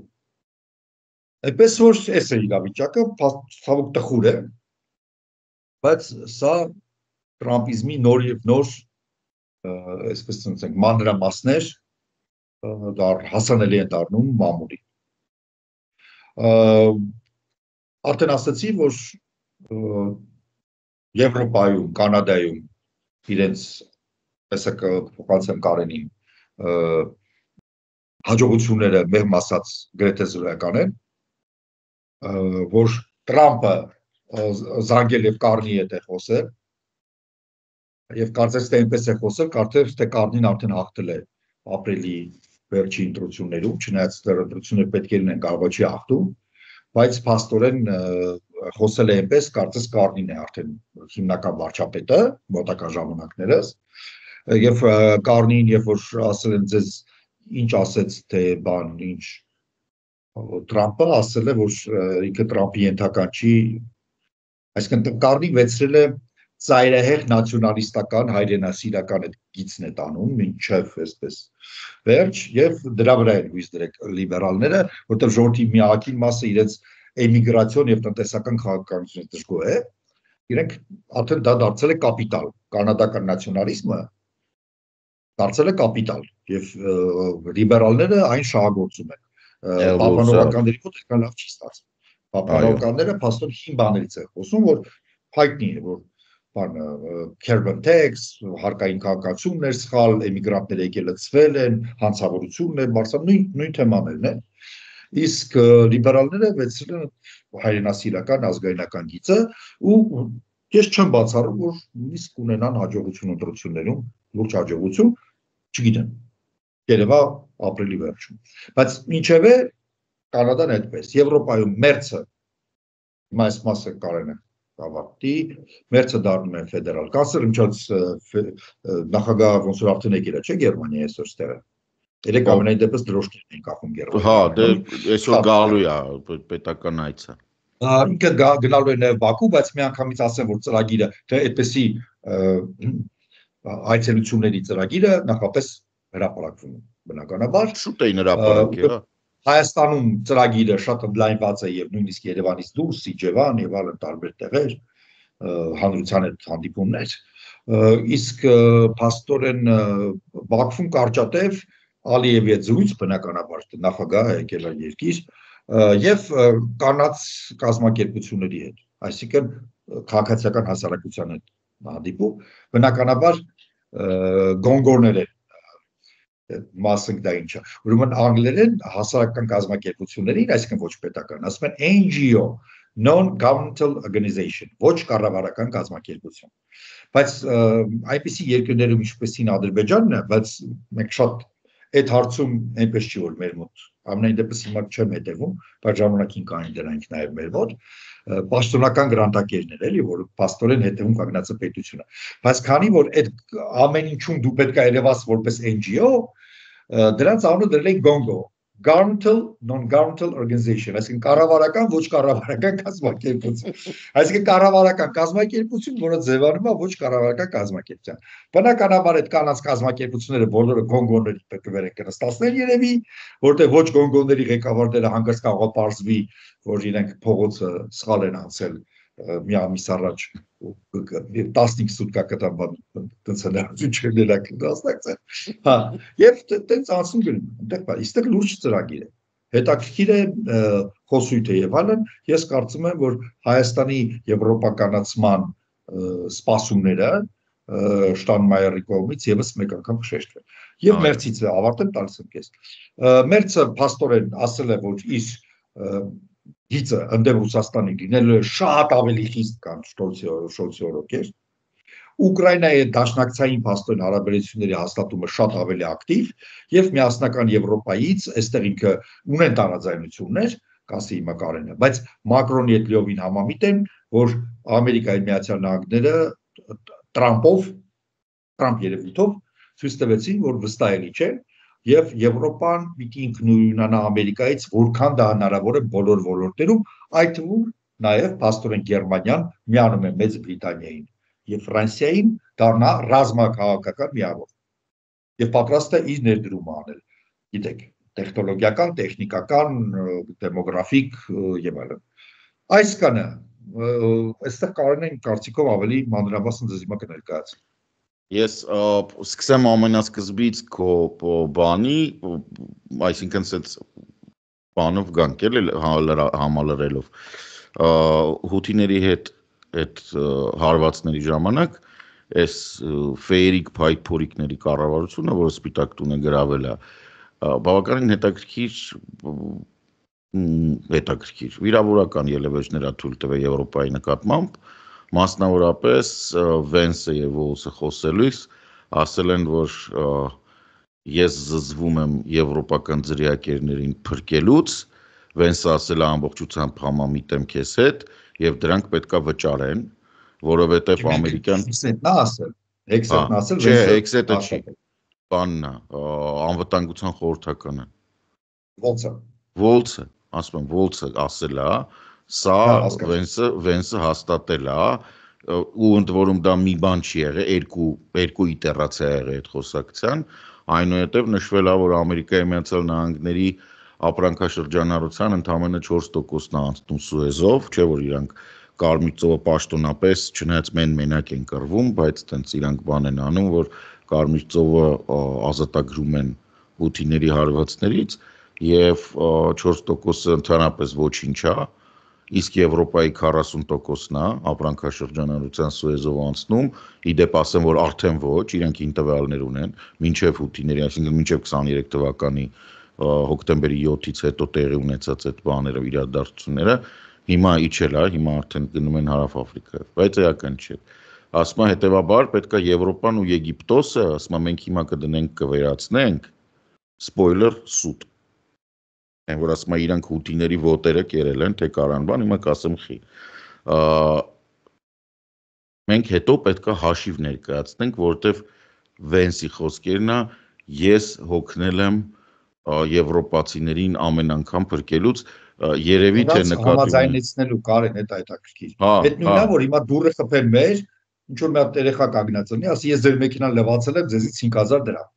այդպես որ այս է իրավիճակը, ցավոք տխուր է, բայց սա Թրամփիզմի նոր եւ նոր այսպես ասենք մանրամասներ հասանելի են դառնում մամուլի։ Արդեն ասացի, որ Եվրոպայում, Կանադայում իրենց տեսակ փոխանցեմ Կարենին հաջողությունները մեղմ ասած գրեթե զրոյական են, որ Տրամպը զանգել եւ Կարնի հետ է խոսել եւ կարծես թե այնպես է խոսել, կարծես թե Կարնին արդեն հաղթել է ապրիլի վերջի ընտրություններում, չնայած դեռ ընտրությունները պետք է լինեն, կարող չի հաղթում, բայց փաստորեն խոսել է այնպես, կարծես Կարնին է արդեն հիմնական վարչապետը մոտակա ժամանակներս եւ Կարնին երբ որ ասել են ձեզ ինչ ասեց թե բան ինչ Տրամպը ասել է որ ինքը Տրամպի ենթական չի այսինքն Կարնին վեցրել է ծայրահեղ նացիոնալիստական հայրենասիրական այդ գիծն է տանում մինչև այսպես վերջ եւ դրա վրա են հույս դրեք լիբերալները որտեղ ժողովրդի միակին մասը իրենց էմիգրացիոն եւ տնտեսական քաղաքականությունը դժգոհ է իրենք արդեն դա դարձել է կապիտալ կանադական նացիոնալիզմը դարձել է կապիտալ եւ լիբերալները այն շահագործում են պապանովականների մոտ դա լավ չի ստացվում պապանովականները փաստորեն հին բաներից են խոսում որ հայտնի է որ Carbon tax, հարկային քաղաքացիություններ սխալ, էմիգրանտները եկել լցվել են, հանցավորությունն է, նույն թեմաներն են։ Իսկ լիբերալները վերցրել են հայրենասիրական ազգայնական գիծը ու ես չեմ բացառում, որ նույնիսկ ունենան հաջողություն ընտրություններում, լուրջ հաջողություն, չգիտեմ։ Երևա ապրիլի վերջում։ Բայց ինչևէ Կանադան այդպես, Եվրոպայում մերձը հիմա այս մասը կարեն է ավարտի, մերձը դառնում են ֆեդերալ կասեր, ինչոց նախագահ ոնց որ արդեն եկել է, չէ՞ Գերմանիա այսօր ստեղը։ Երեք ամենայն դեպս դրոշքերն են կախում Գերմանիա։ Հա, դե այսօր գալու է պետական այցը։ Ինքը գնալու է նաև Բաքու, բայց մի անգամից ասեմ, որ ծրագիրը, թե այդպեսի այցելությունների ծրագիրը նախապես հրապարակվում է, բնականաբար։ Շուտ է հրապարակի, հա։ Հայաստանում ծրագիրը շատ ընդլայնված է եւ նույնիսկ Երևանից դուրս, Իջևան եւ այլ տարբեր տեղեր հանրության հետ հանդիպումներ, իսկ փաստորեն Բաքվում կարճատև Ալիևի հետ զրույց բնականաբար նախագահը եկել է երկիր եւ կանանց կազմակերպությունների հետ, այսինքն քաղաքացիական հասարակության հետ հանդիպում, բնականաբար գոնգորներ են մասնք դա ինչա։ Ուրեմն անգլերեն հասարակական կազմակերպություններին, այսինքն ոչ պետական, ասում են NGO, non-governmental organization, ոչ կառավարական կազմակերպություն։ Բայց այնպիսի երկրներում ինչպեսին Ադրբեջանն է, բայց մենք շատ այդ հարցում այնպես չի որ մեր մոտ ամենայն դեպս հիմա չեմ հետևում, բայց ժամանակին կային դրանք նաև մեր մոտ պաշտոնական գրանտակերներ էլի որ պաստորեն հետևում կանգնած է պետությունը բայց քանի որ այդ ամեն ինչում դու պետք է երևաս որպես NGO դրանց անունը դրել են Gongo governmental non-governmental organization այսինքն կառավարական ոչ կառավարական կազմակերպություն այսինքն կառավարական կազմակերպություն որը ձևանում է ոչ կառավարական կազմակերպության բնականաբար այդ կանանց կազմակերպությունները բոլորը Gongo-ների պետքվեր են կնստացնել երևի որտեղ ոչ Gongo-ների ղեկավարները հանգած կարող է պարզվի որ իրենք փողոցը սխալ են անցել մի ամիս առաջ 15 սուտկա կտամ տնցելարություն չեն դասնակցել հա եւ տենց անցում գնում այնտեղ իստեղ լուրջ ծրագիր է հետաքրքիր է խոսույթ է եւ այլն ես կարծում եմ որ Հայաստանի եվրոպականացման սպասումները Շտանմայերի կողմից եւս մեկ անգամ կշեշտվեն եւ մերցից ավարտեմ տալիս եմ քեզ մերցը փաստորեն ասել է որ իր գիծը ընդդեմ Ռուսաստանի լինելու է շատ ավելի խիստ կան շոլցի օրոքեր Ուկրաինայի դաշնակցային փաստորեն հարաբերությունների հաստատումը շատ ավելի ակտիվ եւ միասնական Եվրոպայից այստեղ ինքը ունեն տարաձայնություններ կասի հիմա Կարենը բայց Մակրոնի հետ լիովին համամիտ են որ Ամերիկայի Միացյալ Նահանգները Տրամպ երևույթով ցույց տվեցին որ վստահելի չէ Եվ Եվրոպան պիտի ինքնուրույնանա Ամերիկայից, որքան դա հնարավոր է բոլոր ոլորտերում, այդ թվում նաև փաստորեն Գերմանիան միանում է Մեծ Բրիտանիային եւ Ֆրանսիային դառնա ռազմաքաղաքական միավոր։ Եվ պատրաստ է իր ներդրումը անել, գիտեք, տեխնոլոգիական, տեխնիկական, դեմոգրաֆիկ եւ այլն։ Այս կանը այստեղ կարող են կարծիքով ավելի մանրամասն ձեզ հիմա կներկայացնել։ Ես սկսեմ ամենասկզբից քո բանի, այսինքն սենց բանով գանք էլի համալրելով հութիների հետ այդ հարվածների ժամանակ այս ֆեյրիկ փայփորիկների կառավարությունը, որը Սպիտակ տունը գրավել է, բավականին հետաքրքիր վիրավորական ելևէջներ թույլ տվել Եվրոպայի նկատմամբ, մասնավորապես Վենսը եւ Վոլսը խոսելիս ասել են, որ ես զզվում եմ եվրոպական ձրիակերներին փրկելուց, Վենսը ասել է ամբողջությամբ համամիտ եմ քեզ հետ եւ դրանք պետքա վճարեն, որովհետեւ ամերիկյան Հեքսետնա ասել, ասել Չէ, Հեքսետը չի, բանն է, անվտանգության խորհրդականը։ Վոլցը, ասում եմ, Վոլցը ասել է, սա Վենսը հաստատել է, ու ընդ որում դա մի բան չի եղել, երկու իտերացիա եղել այդ խոսակցության, այնուհետև նշվել է, որ Ամերիկայի Միացյալ Նահանգների ապրանքաշրջանառության ընդամենը 4%-ն է անցնում Սուեզով, չէ որ իրանք Կարմիր ծովը պաշտոնապես, չնայած մենակ են կռվում, բայց տենց իրանք բան են անում, որ Կարմիր ծովը ազատագրում են հութիների հարվածներից եւ 4%-ը ընդհանրապես ոչինչ է, իսկ Եվրոպայի 40%-ն է ապրանքաշրջանառության Սուեզով անցնում, իդեպ ասեմ, որ արդեն ոչ, իրանք ին տվյալներ ունեն, մինչև հութիների, այսինքն մինչև 23 թվականի հոկտեմբերի 7-ից հետո տեղի ունեցած այդ բաները, իրադարձությունները, հիմա իջել է, հիմա արդեն գնում են Հարավ Աֆրիկա, բայց էական չէ։ Ասում է հետևաբար պետք է Եվրոպան ու Եգիպտոսը, ասում է մենք հիմա կդնենք կվերացնենք, սպոյլեր սուտ։ Այն որ ասում է իրանք հութիների ոտերը կերել են, թե կարանբան, հիմա կասեմ խի։ Մենք հետո պետք է հաշիվ ներկայացնենք, որովհետև Վենսի խոսքերն է, ես հոգնել եմ եվրոպացիներին ամեն անգամ փրկելուց, երևի թե նկատի համաձայնեցնելու Կարեն այդ հետաքրքիր։ Այդ նույնն է, որ հիմա դուրը խփեն մեր, ինչ որ մի հատ երեխա կանգնած լինի, ասի ես ձեր մեքենան լվացել եմ, ձեզից 5000 դրամ։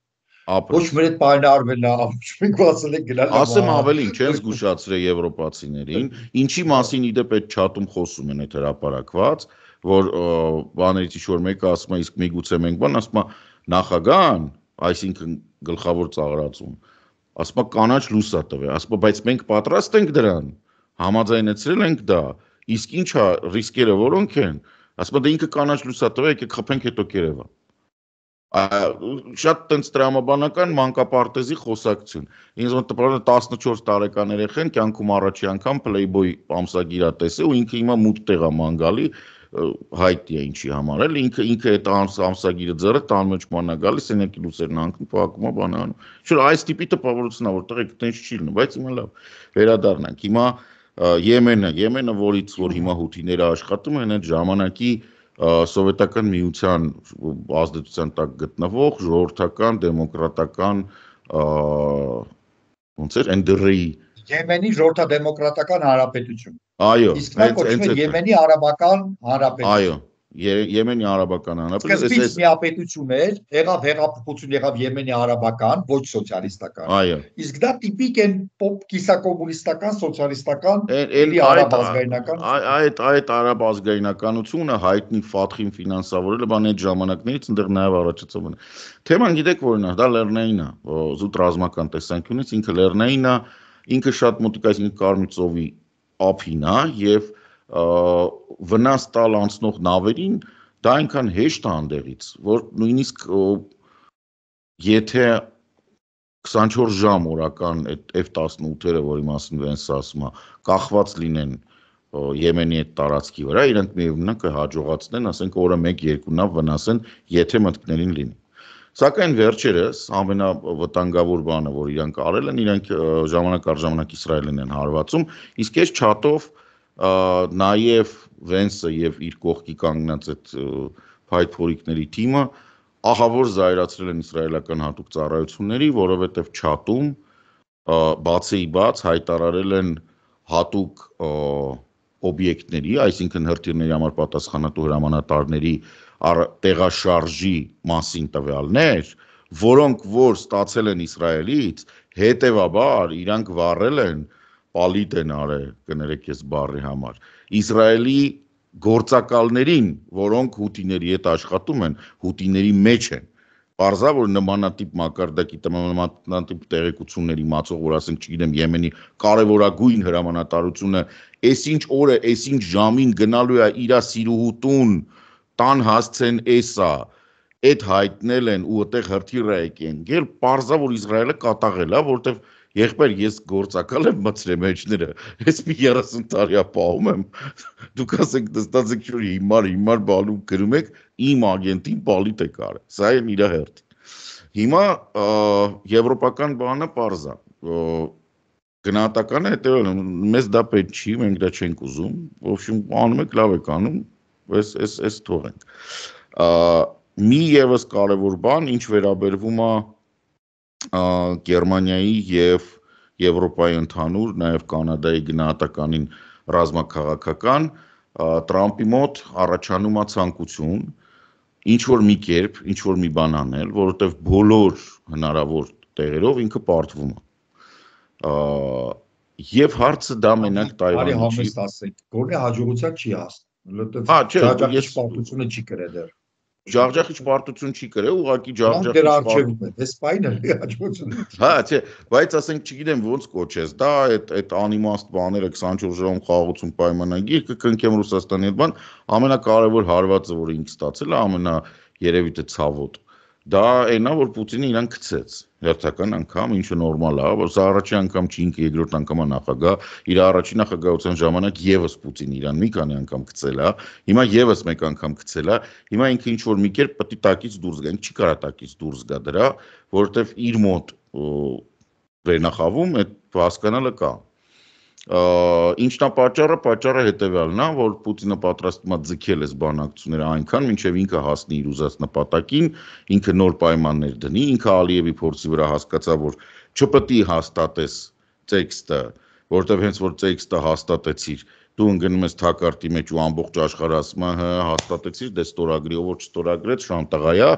Ոչ մեր այդ բանը արվելն է, մենք ասել ենք գնալ։ Ասեմ ավելին, չեն զգուշացրել եվրոպացիներին, ինչի մասին իդեպ այդ չաթում խոսում են այդ հրապարակված, որ բաներից ինչ-որ մեկը ասում է, իսկ միգուցե մենք բան, ասում է նախագահան, այսինքն գլխավոր ծաղրածուն, ասում է կանաչ լույս է տվել, ասում է բայց մենք պատրաստ ենք դրան, համաձայնեցրել ենք դա, իսկ ինչա ռիսկերը որոնք են, ասում է դա ինքը կանաչ լույս է տվել, եկեք խփենք հետո կերևա։ Շատ տենց տրամաբանական մանկապարտեզի խոսակցություն։ Ինձ մոտ տպավորում է 14 տարեկան երեխան կյանքում առաջի անգամ Playboy ամսագիրա տեսել ու ինքը հիմա մութ տեղ է ման գալի, հայտի է ինչի համար էլ, ինքը այդ ամսագիրը ձեռը տան մեջ մանա գալիս, սենյակի լույսերն անկում, փակում է բան անում։ Շուտ այս տիպի տպավորությունն է, որտեղ է տենց չի լինում, բայց հիմա լավ, վերադառնանք։ Հիմա Եմենը, որ հիմա հութիները աշխատում են, այդ ժամանակի Սովետական միության ազդեցության տակ գտնվող ժողովրդական, դեմոկրատական ոնց էր, NDR-ի Եմենի ժողովրդադեմոկրատական հանրապետություն։ Այո, իսկ նա կոչվում է Եմենի արաբական հանրապետություն։ Այո, Եմենի արաբական հանրապետություն, սկզբից միապետություն էր, եղավ հեղափոխություն, եղավ Եմենի արաբական, ոչ սոցիալիստական։ Այո։ Իսկ դա տիպիկ են կիսակոմունիստական, սոցիալիստական, էլի արաբ ազգայնական։ Այդ արաբ ազգայնականությունը հայտնի Ֆաթխին ֆինանսավորել է բան այդ ժամանակներից, այնտեղ նաև առաջացավ։ Թեման գիտեք որն է, դա լեռնային է, զուտ ռազմական տեսանկյունից ինքը լեռնային է, ինքը շատ մոտիկ, այսինքն Կարմիր ծովի ափին է եւ վնաս տալ անցնող նավերին դա այնքան հեշտ է անդեղից, որ նույնիսկ եթե 24 ժամ օրական այդ F-18-երը, որի մասին Վենսը ասում է, կախված լինեն Եմենի այդ տարածքի վրա, իրենք միևնույն է կհաջողացնեն, ասենք օրը 1-2 նավ վնասեն, եթե մտքներին լինի։ Սակայն վերջերս ամենավտանգավոր բանը, որ իրանք արել են, իրանք ժամանակ առ ժամանակ Իսրայելին են հարվածում, իսկ այս չաթով նաև Վենսը եւ իր կողքի կանգնած այդ փայտփորիկների թիմը ահավոր զայրացրել են իսրայելական հատուկ ծառայությունների, որովհետեւ չաթում բացի բաց հայտարարել են հատուկ օբյեկտների, այսինքն հրթիռների համար պատասխանատու հրամանատարների տեղաշարժի մասին տվյալներ, որոնք որ ստացել են Իսրայելից, հետևաբար իրանք վառել են պալիտ են արել, կներեք ես բառի համար, Իսրայելի գործակալներին, որոնք հութիների հետ աշխատում են, հութիների մեջ են։ Պարզա, որ նմանատիպ մակարդակի նմանատիպ տեղեկությունների իմացող, որ ասենք, չգիտեմ, Եմենի կարևորագույն հրամանատարությունը այսինչ օրը, այսինչ ժամին գնալու է իր սիրուհուտուն տան հասցեն էսա, այդ հայտնել են ու այդտեղ հրթիռ է եկեն գել, պարզա, որ Իսրայելը կատաղել է, որտեղ եղբայր ես գործակալ եմ մտցրեմ մեջները, ես մի 30 տարի ապահում եմ, դուք ասեք նստած եք շուր հիմար բալում գրում եք, իմ ագենտին բալիտ է կարը, սա են իրա հերթ։ Հիմա եվրոպական բանը պարզա, գնահատականը հետևել, մեզ դա պետք չի, մենք դա չենք ուզում, ոբշում անում եք, լավ եք անում, ես թողենք։ Մի ևս կարևոր բան, ինչ վերաբերվում է Գերմանիայի և Եվրոպայի ընդհանուր, նաև Կանադայի գնահատականին ռազմաքաղաքական, Տրամպի մոտ առաջանում է ցանկություն, ինչ-որ մի կերպ, ինչ-որ մի բան անել, որովհետև բոլոր հնարավոր տեղերով ինքը պարտվում է։ Եվ հարցը դա մենակ Տայվանի չի։ Արի համեստ ասեք, գոնե հաջողության չի հասնում, ջաջախիչ պարտությունը չի կրել դեռ։ Ջախջախիչ պարտություն չի կրել, ուղղակի ջախջախիչ դեր արժևում է, դες պայն է հաջողություն։ Հա, չէ, բայց ասենք չգիտեմ ոնց կոչես, դա այդ անիմաստ բաները 24 ժամ խաղաղություն պայմանագիր կկնքեմ Ռուսաստանի հետ բան, ամենակարևոր հարվածը, որ ինքը ստացել է, երևի թե ցավոտ։ Դա այնա, որ Պուտինը իրան գցեց հերթական անգամ, ինչը նորմալ է, որ սա առաջին անգամ չի, ինքը երկրորդ անգամ է նախագահ, իր առաջին նախագահության ժամանակ եւս Պուտինը իրան մի քանի անգամ գցել է, հիմա եւս մեկ անգամ գցել է, հիմա ինքը ինչ որ մի կերպ պետք է տակից դուրս գա, ինքը չի կարա տակից դուրս գա դրա, որովհետեւ իր մոտ վերնախավում այդ հասկանալը կա։ Ինչն է պատճառը հետևյալն է, որ Պուտինը պատրաստվում է ձգել այս բանակցությունները այնքան, մինչև ինքը հասնի իր ուզած նպատակին, ինքը նոր պայմաններ դնի, ինքը Ալիևի փորձի վրա հասկացա, որ չպետք է հաստատես տեքստը, որովհետև հենց որ տեքստը հաստատեցիր, դու ընկնում ես թակարդի մեջ ու ամբողջ աշխարհը ասում է, հաստատեցիր, դե ստորագրի, ով որ չստորագրեց, շանտաղայա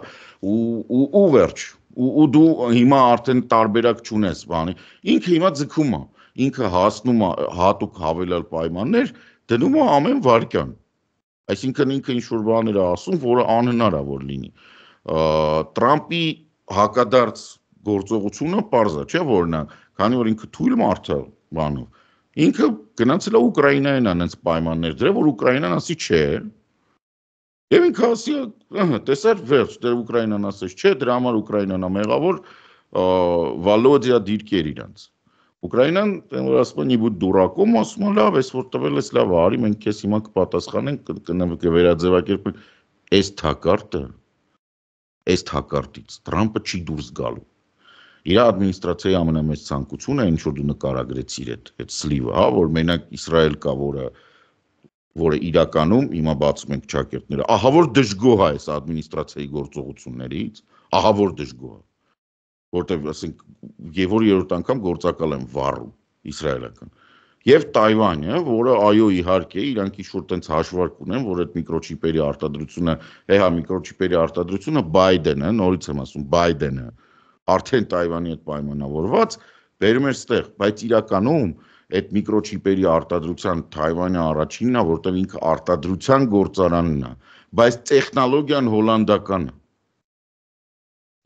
ու վերջ։ Ու դու հիմա արդեն տարբերակ չունես, բանի։ Ինքը հիմա ձգում է, ինքը հասնում է հատուկ հավելյալ պայմաններ, դնում է ամեն վայրկյան։ Այսինքն ինքը ինչ-որ բաներ է ասում, որը անհնար է որ լինի։ Տրամպի հակադարձ գործողությունը պարզ է, չէ՞ որ նա, քանի որ ինքը թույլ մարդ է բանով, ինքը գնացել է Ուկրաինային անց պայմաններ դրել, որ Ուկրաինան ասի չէ։ Եվ ինքը ասի, տեսար վերջ, դե Ուկրաինան ասես չէ, դրա համար Ուկրաինան է մեղավոր, Վալոդիա դիրքեր իրանց։ Ուկրաինան, որ ասում են, իբու դուրակում, ասում են, լավ, ես որ տվել ես լավ, արի, մենք քեզ հիմա կպատասխանենք, կվերաձևակերպենք, այս թակարդից Տրամպը չի դուրս գալու։ Իր ադմինիստրացիայի ամենամեծ ցանկությունը է, ինչ որ դու նկարագրեցիր այդ սլիվը, հա, որ մենակ Իսրայել կա, որը իրականում հիմա բացում ենք ճակերտները, ահա որ դժգոհ է այս ադմինիստրացիայի գործողություններից, ահա որ դժգոհ է, որտեղ ասենք եւ որ երրորդ անգամ գործակալ են վառում իսրայելական եւ Տայվանը, որը այո իհարկե իրանք ինչ-որ տենց հաշվարկ ունեն, որ այդ միկրոչիպերի արտադրությունը, հա միկրոչիպերի արտադրությունը Բայդենը, նորից եմ ասում Բայդենը, արդեն Տայվանի հետ պայմանավորված բերում էր ստեղ, բայց իրականում այդ միկրոչիպերի արտադրության Թայվանը առաջինն է, որտեղ ինքը արտադրության գործարանն է, բայց տեխնոլոգիան հոլանդական է։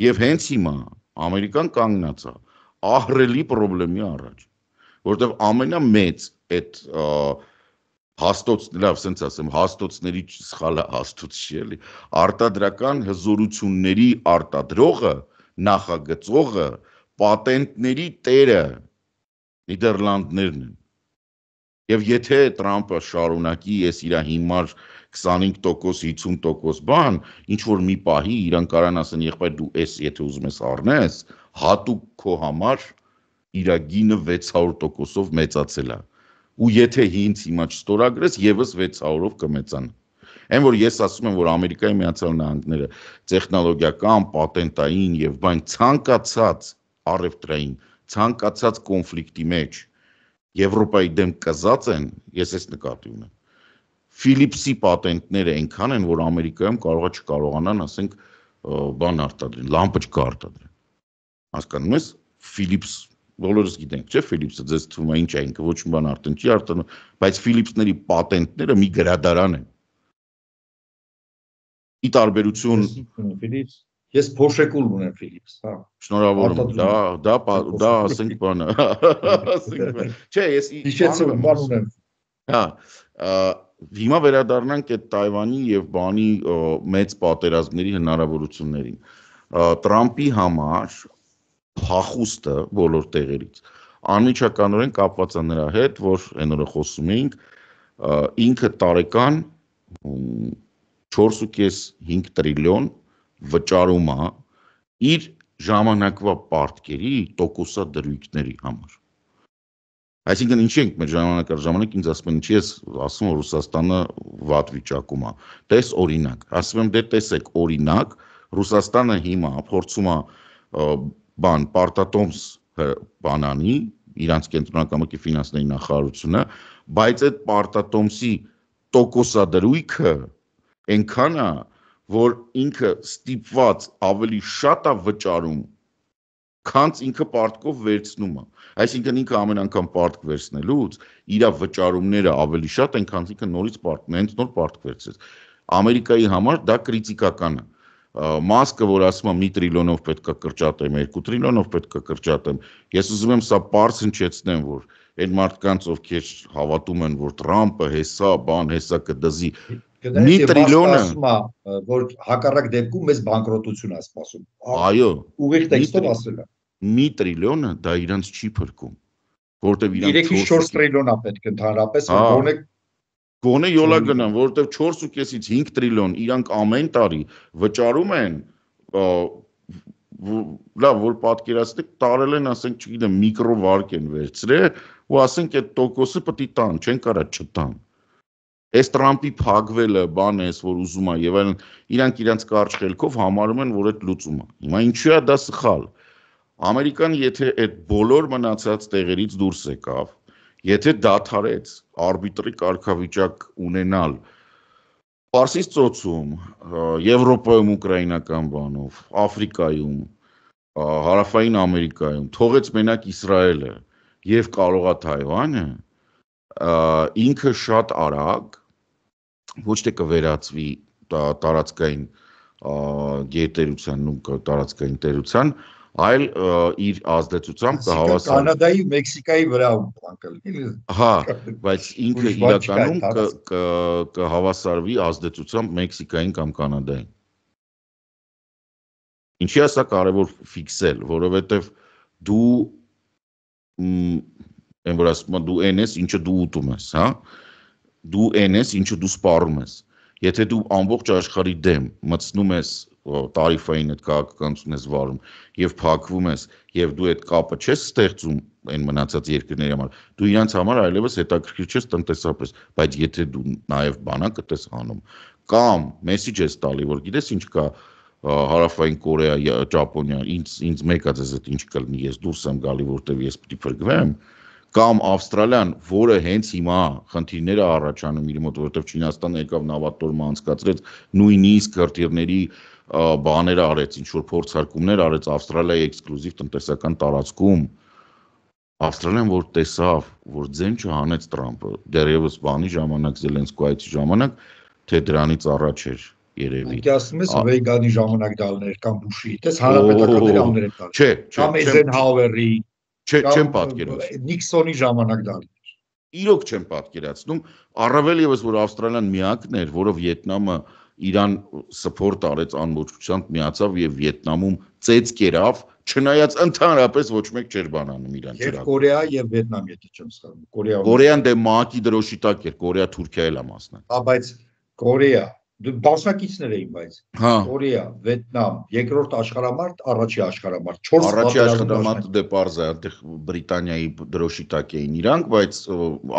Եվ հենց հիմա Ամերիկան կանգնած է ահռելի խնդրի առաջ, որտեղ ամենամեծ այդ հաստոց, լավ, սենց ասեմ, հաստոցների սխալը հաստոց չի էլի, արտադրական հզորությունների արտադրողը, նախագծողը, պատենտների տերը Նիդերլանդներն են։ Եվ եթե Տրամպը շարունակի ես իր հիմար 25%, 50% բան, ինչ որ մի պահի իրան կարան ասեն, եղբայր դու ես եթե ուզում ես առնես, հատուկ քո համար իր գինը 600%-ով մեծացել է։ Ու եթե ինձ հիմա չստորագրես, եւս 600-ով կմեծանա։ Այն որ ես ասում եմ, որ Ամերիկայի Միացյալ Նահանգները տեխնոլոգիական, պատենտային եւ բան ցանկացած առևտրային, ցանկացած կոնֆլիկտի մեջ Եվրոպայի դեմ կզած են, ես էս նկատի ունեմ։ Philips-ի պատենտները այնքան են, որ Ամերիկայում կարող է չկարողանան, ասենք, բան արտադրեն, լամպոչկա արտադրեն։ Հասկանում ես, Philips, բոլորս գիտենք, չէ՞, Philips-ը ձեզ թվում է ինչ է ինքը, ոչ մի բան արդեն չի արտադրում, բայց Philips-ների պատենտները մի գրադարան են։ ի տարբերություն Ֆիլիպս, ես փոշեկուլ ունեմ Ֆիլիպս, հա։ Շնորհավոր եմ, դա ասենք բանը, չէ, ես հիշեցում բան ունեմ։ Հա, հիմա վերադառնանք այդ Թայվանի եւ բանի մեծ պատերազմների հնարավորություններին։ Տրամպի համար փախուստը բոլոր տեղերից անմիջականորեն կապված է նրա հետ, որ այն օրը խոսում էինք, ինքը տարեկան 4.5 տրիլիոն վճարում է իր ժամանակվա պարտքերի տոկոսադրույքների համար։ Այսինքն ինչի ենք մեր ժամանակ ինձ ասում են ինչի ես ասում որ Ռուսաստանը վատ վիճակում է։ Տես օրինակ, ասում եմ դե տեսեք օրինակ, Ռուսաստանը հիմա փորձում է պարտատոմս բանանի, իրանց կենտրոնակամքի ֆինանսների նախարարությունը, բայց այդ պարտատոմսի տոկոսադրույքը այնքան է, որ ինքը ստիպված ավելի շատ է վճարում, քան ինքը պարտքով վերցնում է։ Այսինքն ինքը ամեն անգամ պարտք վերցնելուց իր վճարումները ավելի շատ են, քան ինքը նորից պարտք, հենց նոր պարտք վերցրեց։ Ամերիկայի համար դա կրիտիկական է։ Մասկը, որ ասում է մի տրիլիոնով պետք է կրճատեմ, 2 տրիլիոնով պետք է կրճատեմ, ես ուզում եմ սա պարզ հնչեցնեմ, որ այն մարդկանց, ովքեր հավատում են, որ Տրամպը հեսա բան, հեսա կդզի, մի տրիլիոնը ասում է, որ հակառակ դեպքում մեզ բանկրոտություն է սպասում։ Այո, ուղիղ տեքստով ասել է։ Մի տրիլիոնը դա իրանց չի փրկում, որտեվ իրանք 3.4 տրիլիոն է պետք ընդհանրապես, որ գոնե յոլա գնան, որովհետև 4.5-ից 5 տրիլիոն իրանք ամեն տարի վճարում են, լավ, որ պատկերացնեք, տարել են, ասենք, չգիտեմ, միկրովարկ են վերցրել, ու ասենք այդ տոկոսը պետք է տան, չեն կարա չտան։ Այս Տրամպի փակվելը, բան էս, որ ուզում է, եւ այլն, իրանք իրանց կարճ խելքով համարում են, որ այդ լուծում է։ Հիմա ինչու է դա սխալ։ Ամերիկան եթե այդ բոլոր մնացած տեղերից դուրս եկավ, եթե դադարեց արբիտրի կարգավիճակ ունենալ Պարսից ծոցում, Եվրոպայում ուկրաինական բանով, Աֆրիկայում, Հարավային Ամերիկայում, թողեց մենակ Իսրայելը եւ կարողա Թայվանը, ինքը շատ արագ ոչ թե կվերածվի տարածքային գետերության ու տարածքային տերության, այլ իր ազդեցությամբ կհավասարի Կանադայի, Մեքսիկայի վրա անկել։ Հա, բայց ինքը իրականում կհավասարվի ազդեցությամբ Մեքսիկային կամ Կանադային։ Ինչի է սա կարևոր ֆիքսել, որովհետև դու այն որ ասում եմ դու այն ես, ինչը դու ուտում ես, հա? Դու այն ես, ինչը դու սպառում ես։ Եթե դու ամբողջ աշխարհի դեմ մտցնում ես տարիֆային այդ քաղաքականություն ես վարում եւ փակվում ես եւ դու այդ կապը չես ստեղծում այն մնացած երկրների համար դու իրանց համար այլևս հետաքրքիր չես տնտեսապես բայց եթե դու նաեւ բանակը ես անում կամ մեսիջ ես տալի որ գիտես ինչ կա Հարավային Կորեա, Ճապոնիա, ինձ մեկա ձեզ այդ ինչ կլինի, ես դուրս եմ գալի, որտեվ ես պիտի փրկվեմ, կամ Ավստրալիան, որը հենց հիմա խնդիրները առաջանում իր մոտ, որտեվ Չինաստանը եկավ նավատորմը անցկացրեց, նույնիսկ հրթիռների բաներ արեց, ինչ որ փորձարկումներ արեց Ավստրալիայի էքսկլյուզիվ տնտեսական տարածքում, Ավստրալիան որ տեսավ, որ ձեն չհանեց Տրամպը, դեռևս բանի ժամանակ Զելենսկոյի ժամանակ, թե դրանից առաջ էր երևի։ Դե ասում ես Ռեյգանի ժամանակ դալներ կամ Բուշի, տես հանրապետականների աններ են տալ։ Չէ, կամ Էյզենհաուերի, չեմ պատկերացնում։ Նիքսոնի ժամանակ դալներ։ Իրոք չեմ պատկերացնում, առավել եւս որ Ավստրալիան միակն էր, որը Վիետնամը Իրան սփորտ արեց անմոճությամբ միացավ եւ Վիետնամում ծեծ կերավ, չնայած ընդհանրապես ոչ մեկ չէր բանանում իրանց վրա։ Եվ Կորեա եւ Վիետնամ, եթե չեմ սխալվում։ Կորեան դե ՄԱԿ-ի դրոշի տակ էր, Կորեա Թուրքիա էլ է մասնա։ Հա, բայց Կորեա դաշնակիցներ էին, բայց Կորեա, Վիետնամ, երկրորդ աշխարհամարտ, առաջի աշխարհամարտ, 4 առաջի աշխարհամարտը դե պարզ է, այնտեղ Բրիտանիայի դրոշի տակ էին իրանք, բայց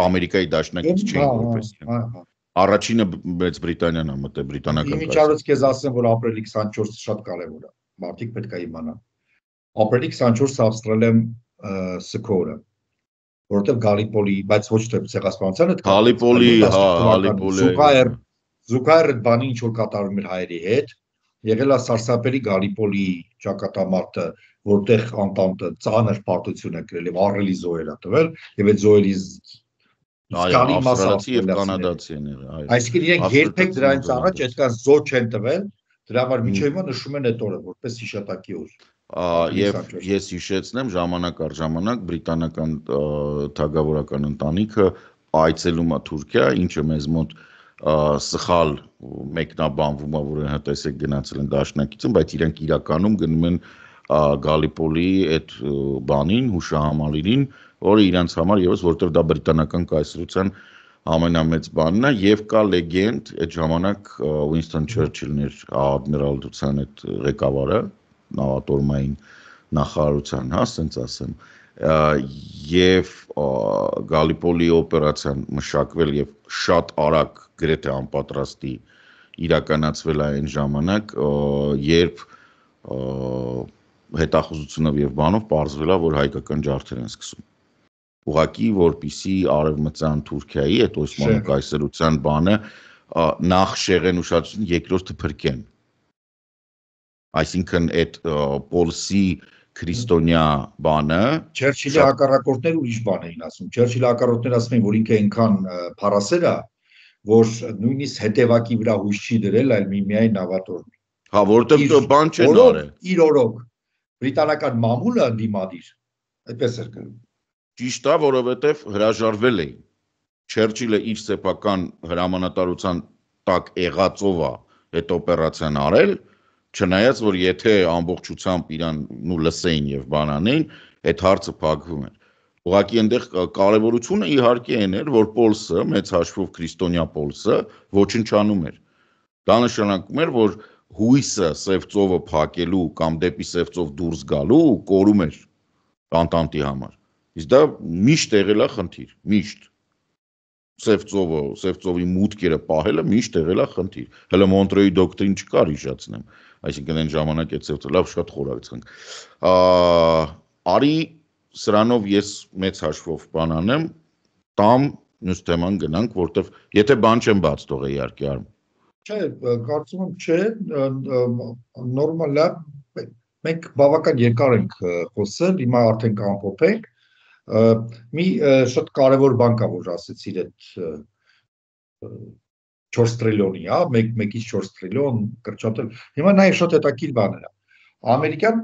Ամերիկայի դաշնակից չէին որպես։ Առաջինը Մեծ Բրիտանիան է մտել բրիտանական։ Իմիջիայլոց քեզ ասեմ, որ ապրիլի 24-ը շատ կարևոր է։ Մարդիկ պետք է իմանան։ Ապրիլի 24-ը Ավստրալիայում սքորը, որովհետև Գալիպոլի, բայց ոչ թե ցեղասպանության հետ Գալիպոլի, հա, Գալիպոլի Զուգահեռ այդ բանի ինչ որ կատարում էր հայերի հետ, եղել է սարսափելի Գալիպոլի ճակատամարտը, որտեղ Անտանտը ծանր պարտություն է կրել եւ ահռելի զոհեր է տվել, եւ այդ զոհերի Զգալի մաս ավստրալիացի եւ ավստրալիացիներ։ կանադացի են եղել, Այսինքն իրենք երբեք դրանից առաջ այդքան զոհ չեն տվել, դրա համար մինչև հիմա նշում են այդ օրը որպես հիշատակի օր։ Եվ ես հիշեցնեմ ժամանակ առ ժամանակ բրիտանական թագավորական ընտանիքը այցելում է Թուրքիա, ինչը մեզ մոտ սխալ մեկնաբանվում է, որ հետեսեք գնացել են դաշնակիցին, բայց իրենք իրականում գնում են Գալիպոլի այդ բանին, հուշահամալիրին, որը իրենց համար եւս որտեղ դա բրիտանական կայսրության ամենամեծ բանն է եւ կա լեգենդ այդ ժամանակ Ուինստոն Չերչիլն էր ադմիրալության այդ ղեկավարը նավատորմային նախարարության, հա, ասենց ասեմ, եւ Գալիպոլի օպերացիան մշակվել եւ շատ արագ գրեթե անպատրաստի իրականացվել է այն ժամանակ, երբ հետախուզությունով եւ բանով պարզվել է, որ հայկական ջարդեր են սկսում։ Ուղղակի որպիսի արևմտյան Թուրքիայի այդ Օսմանlı կայսրության բանը նախ շեղեն ուշադրություն, երկրորդը փրկեն։ Այսինքն այդ Պոլսի քրիստոնյա բանը Չերչիլի հակառակորդները ուրիշ բան էին ասում։ Չերչիլի հակառակորդները ասում են, որ ինքը այնքան փարասեր է, որ նույնիսկ հետևակի վրա հույս չի դրել, այլ միայն նավատորմի։ Հա, որտեղ բան չեն արել։ Իր օրոք բրիտանական մամուլը ընդդիմադիր, այդպես էր գրում։ Ճիշտ է, որովհետև հրաժարվել էին։ Չերչիլը իր սեփական հրամանատարության տակ եղածով է այդ օպերացիան արել, չնայած որ եթե ամբողջությամբ իրան նու լսեին եւ բանանեին, այդ հարցը փակվում էր։ Ուղղակի այնտեղ կարևորությունը իհարկե այն էր, որ Պոլսը, մեծ հաշվով քրիստոնյա Պոլսը ոչնչանում էր։ Դա նշանակում էր, որ հույսը սև ծովը փակելու կամ դեպի սև ծով դուրս գալու կորում էր Անտանտի համար։ Իսկ դա միշտ եղել է խնդիր, միշտ։ Սև ծովի մուտքերը պահելը միշտ եղել է խնդիր։ Հələ Մոնտրեյի դոկտրին չկար, հիշեցնեմ։ Այսինքն այն ժամանակ այդ սև ծովը լավ շատ խորացանք։ Արի սրանով ես մեծ հաշվով բան անեմ, տամ մյուս թեման գնանք, որտեվ եթե բան չեմ բաց թողել իհարկե արմ։ Չէ, կարծում եմ չէ, նորմալ է, մենք բավական երկար ենք խոսել, հիմա արդեն կամփոփենք, մի շատ կարևոր բան կա, որ ասեցիր այդ 4 տրիլիոնի, հա, 1-ից 4 տրիլիոն կրճատել, հիմա նաև շատ հետաքրքիր բաներ է, ամերիկյան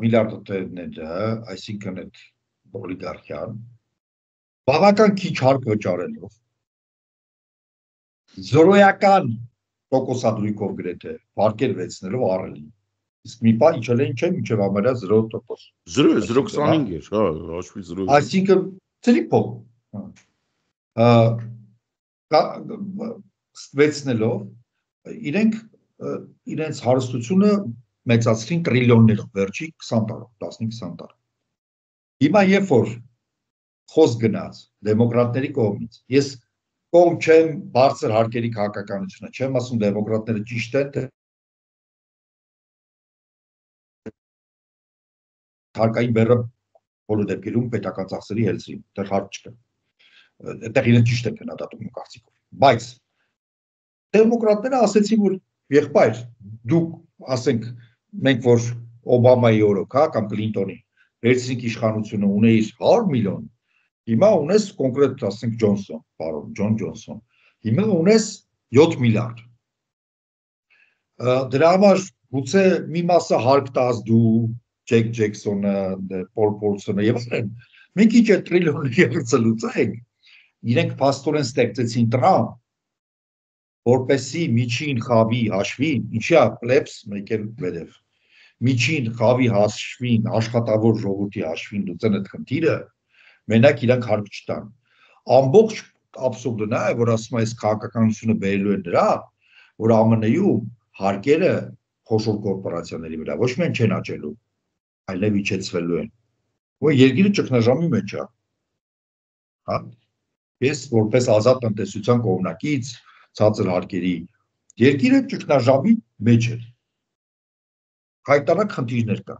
միլիարդատերները, այսինքն այդ օլիգարխիան, բավական քիչ հարկ վճարելով, զորոյական տոկոսադրույքով գրեթե վարկեր վեցնելով առելի։ Իսկ մի բան իջել են չէ, մինչև համարյա 0%։ 0.25 էր, հա, հաշվի 0. Այսինքն ծրի փոք։ Վեցնելով իրենք իրենց հարստությունը մեծացրին տրիլիոններով վերջի 20 տարով, 15-20 տարով։ Հիմա երբ որ խոսք գնաց դեմոկրատների կողմից, ես կողմ չեմ բարձր հարկերի քաղաքականությունը, չեմ ասում դեմոկրատները ճիշտ են, թե հարկային բեռը բոլոր դեպքերում պետական ծախսերի հելցրին, դեռ հարկ չկա։ Այդտեղ իրենք ճիշտ են քննադատում իմ կարծիքով։ Բայց դեմոկրատները ասեցին, որ եղբայր, դուք ասենք մենք որ Օբամայի օրոք, հա, կամ Կլինտոնի վերցրինք իշխանությունը, ունեիր 100 միլիոն, հիմա ունես կոնկրետ, ասենք Ջոնսոն, պարոն Ջոն Ջոնսոն, հիմա ունես 7 միլիարդ։ Դրա համար գուցե մի մասը հարկ տաս դու, Ջեք Ջեքսոնը, Պոլ Պոլսոնը եւ այլն։ Մենք ինչ է տրիլիոնի երցելուծենք, իրենք փաստորեն ստեղծեցին տրամ, որպեսի միջին խավի հաշվին, ինչի է պլեբս մեկել վերև, միջին խավի հաշվին, աշխատավոր ժողովրդի հաշվին լուծեն այդ խնդիրը, մենակ իրանք հարկ չտան։ Ամբողջ աբսուրդը նա է, որ ասում է, այս քաղաքականությունը բերելու է դրա, որ ԱՄՆ-ում հարկերը խոշոր կորպորացիաների վրա ոչ միայն չեն աճելու, այլև իջեցվելու են։ Որ երկիրը ճգնաժամի մեջ է։ Հա։ Ես որպես ազատ տնտեսության կողմնակից ցածր հարկերի երկիրը ճգնաժամի մեջ է։ Հայտարարակ խնդիրներ կա։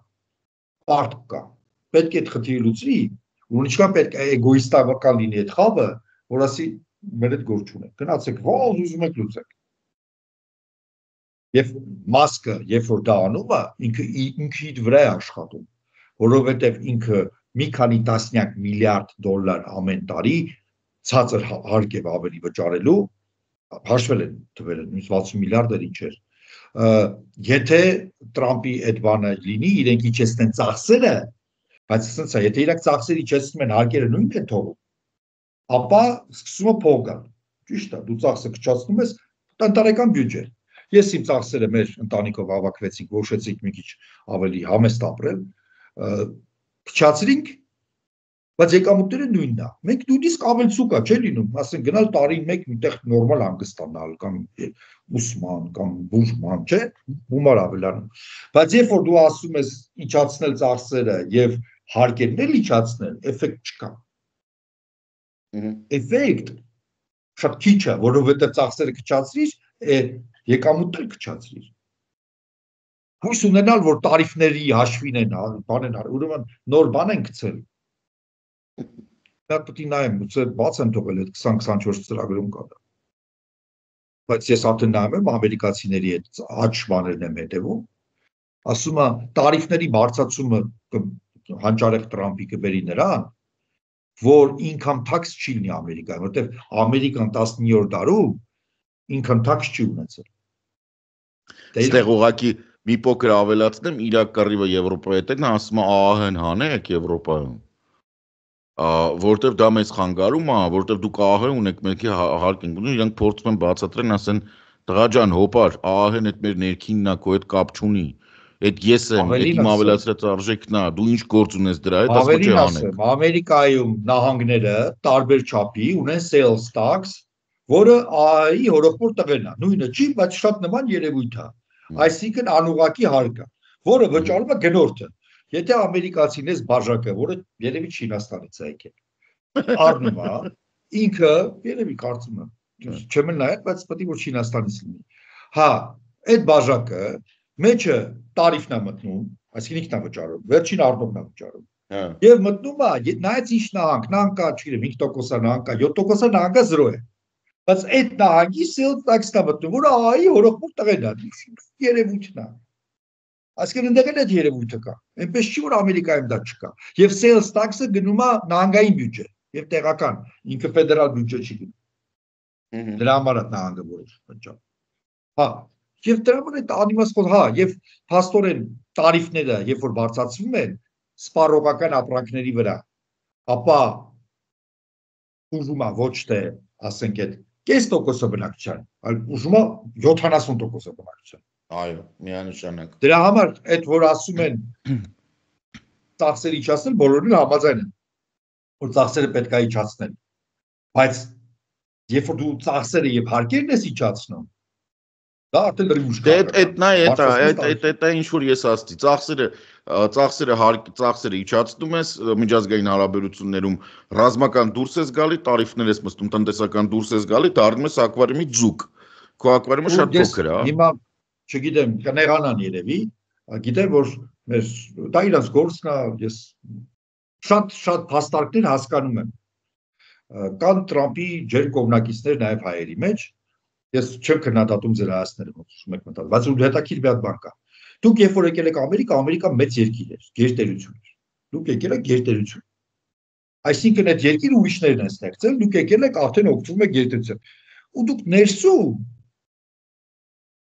Պարտք կա։ Պետք է այդ խնդիրը լուծվի, ու ինչքան պետք է էգոիստական լինի այդ խավը, որ ասի մեր այդ գործ չունենք։ Գնացեք, ո՞զ ուզում եք լուծեք։ Եվ մասկը, երբ որ դա անում է, ինքը իր վրա է աշխատում, որովհետև ինքը մի քանի տասնյակ միլիարդ դոլար ամեն տարի ցածր հարկ է ավելի վճարելու, հաշվել են թվերը, 60 միլիարդ էր ինչ էր։ Եթե Տրամպի այդ բանը լինի, իրենք իջեցնեն ծախսերը, բայց ասենց է, եթե իրենք ծախսերը իջեցնում են, հարկերը նույնն են թողում, ապա սկսում է փող գալ։ Ճիշտ է, դու ծախսը քչացնում ես, տնտարական բյուջե։ Ես իմ ծախսերը մեր ընտանիքով հավաքվեցինք, որոշեցինք մի քիչ ավելի համեստ ապրել, քչացրինք, բայց եկամուտները նույնն է։ Մենք նույնիսկ ավելցուկ է, չէ՞ լինում, ասենք գնալ տարին մեկ միտեղ նորմալ հանգստանալ կամ ուսման կամ բուժման, չէ՞, գումար ավելանում։ Բայց երբ որ դու ասում ես իջացնել ծախսերը եւ հարկերն էլ իջացնել, էֆեկտ չկա։ Էֆեկտ շատ քիչ է, որովհետեւ ծախսերը քչացրիր, եկամուտն էլ քչացրիր։ Հույս ունենալ, որ տարիֆների հաշվին են, բան են, ուրեմն նոր բան են գցել։ Դա պետք է նայեմ, ուծե բաց են թողել այդ 20-24 ծրագրում կա դա։ Բայց ես արդեն նայում եմ ամերիկացիների այդ աճ բաներն եմ հետևում, ասում է տարիֆների բարձրացումը հանճարեղ Տրամպի կբերի նրան, որ income tax չի լինի Ամերիկայում, որտեղ Ամերիկան 19-րդ դարում income tax չի ունեցել։ Այստեղ ուղղակի մի փոքր ավելացնեմ, իր կռիվը Եվրոպայի հետ են, ասում է ԱԱՀ-ն հանեք Եվրոպայում։ Որտեվ դա մեզ խանգարում է, որտեվ դուք ԱԱՀ ունեք, մեկի հարկ ենք ունում, իրանք փորձում են բացատրեն, ասեն տղա ջան, հոպար, ԱԱՀ-ն այդ մեր ներքինն է, քո հետ կապ չունի։ Այդ ես եմ, այդ իմ ավելացրած արժեքն է, դու ինչ գործ ունես դրա հետ, ասում չէ հանեք։ Ամերիկայում նահանգները տարբեր չափի ունեն sales tax, որը ԱԱՀ-ի հորոխբոր տղեն է, նույնը չի, բայց շատ նման երևույթ է։ Այսինքն անուղղակի հարկ է, որը վճարում է գնորդը։ Եթե ամերիկացին ես բաժակը, որը երևի Չինաստանից է եկել, առնում է, ինքը երևի կարծում եմ, չեմ նայել, բայց պետք է որ Չինաստանից լինի։ Հա, այդ բաժակը մեջը տարիֆն է մտնում, այսինքն ինքն է վճարում, վերջին առնողն է վճարում։ Եվ մտնում է, նայած ինչ նահանգ կա, չգիտեմ, 5% նահանգ կա, 7% նահանգը 0 է։ Բայց այդ նահանգի sales tax-ն է մտնում, որը ԱԱՀ-ի հորոխբոր տղեն է, երևույթն է։ Այսինքն ընդեղ էլ այդ երևույթը կա։ Այնպես չի որ Ամերիկայում դա չկա։ Եվ sales tax-ը գնում է նահանգային բյուջե եւ տեղական, ինքը ֆեդերալ բյուջե չի գնում։ Դրա համար է նահանգը որոշ վճար։ Հա, եւ դրա համար այդ անիմաստ, հա, եւ փաստորեն տարիֆները, երբ որ բարձրացվում են սպառողական ապրանքների վրա, ապա ուժում է ոչ թե, ասենք այդ 0.5% բնակչության, այլ ուժում է 70% բնակչության։ Այո, միանշանակ։ Դրա համար այդ որ ասում են ծախսերը իջացնել, բոլորին համաձայն են, որ ծախսերը պետք է իջացնել։ Բայց երբ որ դու ծախսերը եւ հարկերն ես իջացնում, դա արդեն դեռ ուշ կա։ Դա ինչ որ ես ասացի, ծախսերը իջացնում ես, միջազգային հարաբերություններում ռազմական դուրս ես գալի, տարիֆներ ես մտնում, տնտեսական դուրս ես գալի, դառնում ես ակվարիումի ձուկ։ Քո ակվարիումը շատ փոքր է, հա։ Չգիտեմ, կնեղանան երևի, գիտեմ, որ դա իրանց գործն է, ես շատ փաստարկներ հասկանում եմ։ Կան Տրամպի ջեր կողմնակիցներ նաև հայերի մեջ, ես չեմ քննադատում ձեր հայացքները, ոնց ուզում եք մտածել, բայց հետաքրքիր մի հատ բան կա։ Դուք երբ որ եկել եք Ամերիկա մեծ երկիր էր, գերտերություն էր։ Դուք եկել եք գերտերություն։ Այսինքն այդ երկիրը ուրիշներն են ստեղծել, դուք եկել եք արդեն օգտվում եք գերտերություն։ Ու դուք ներսում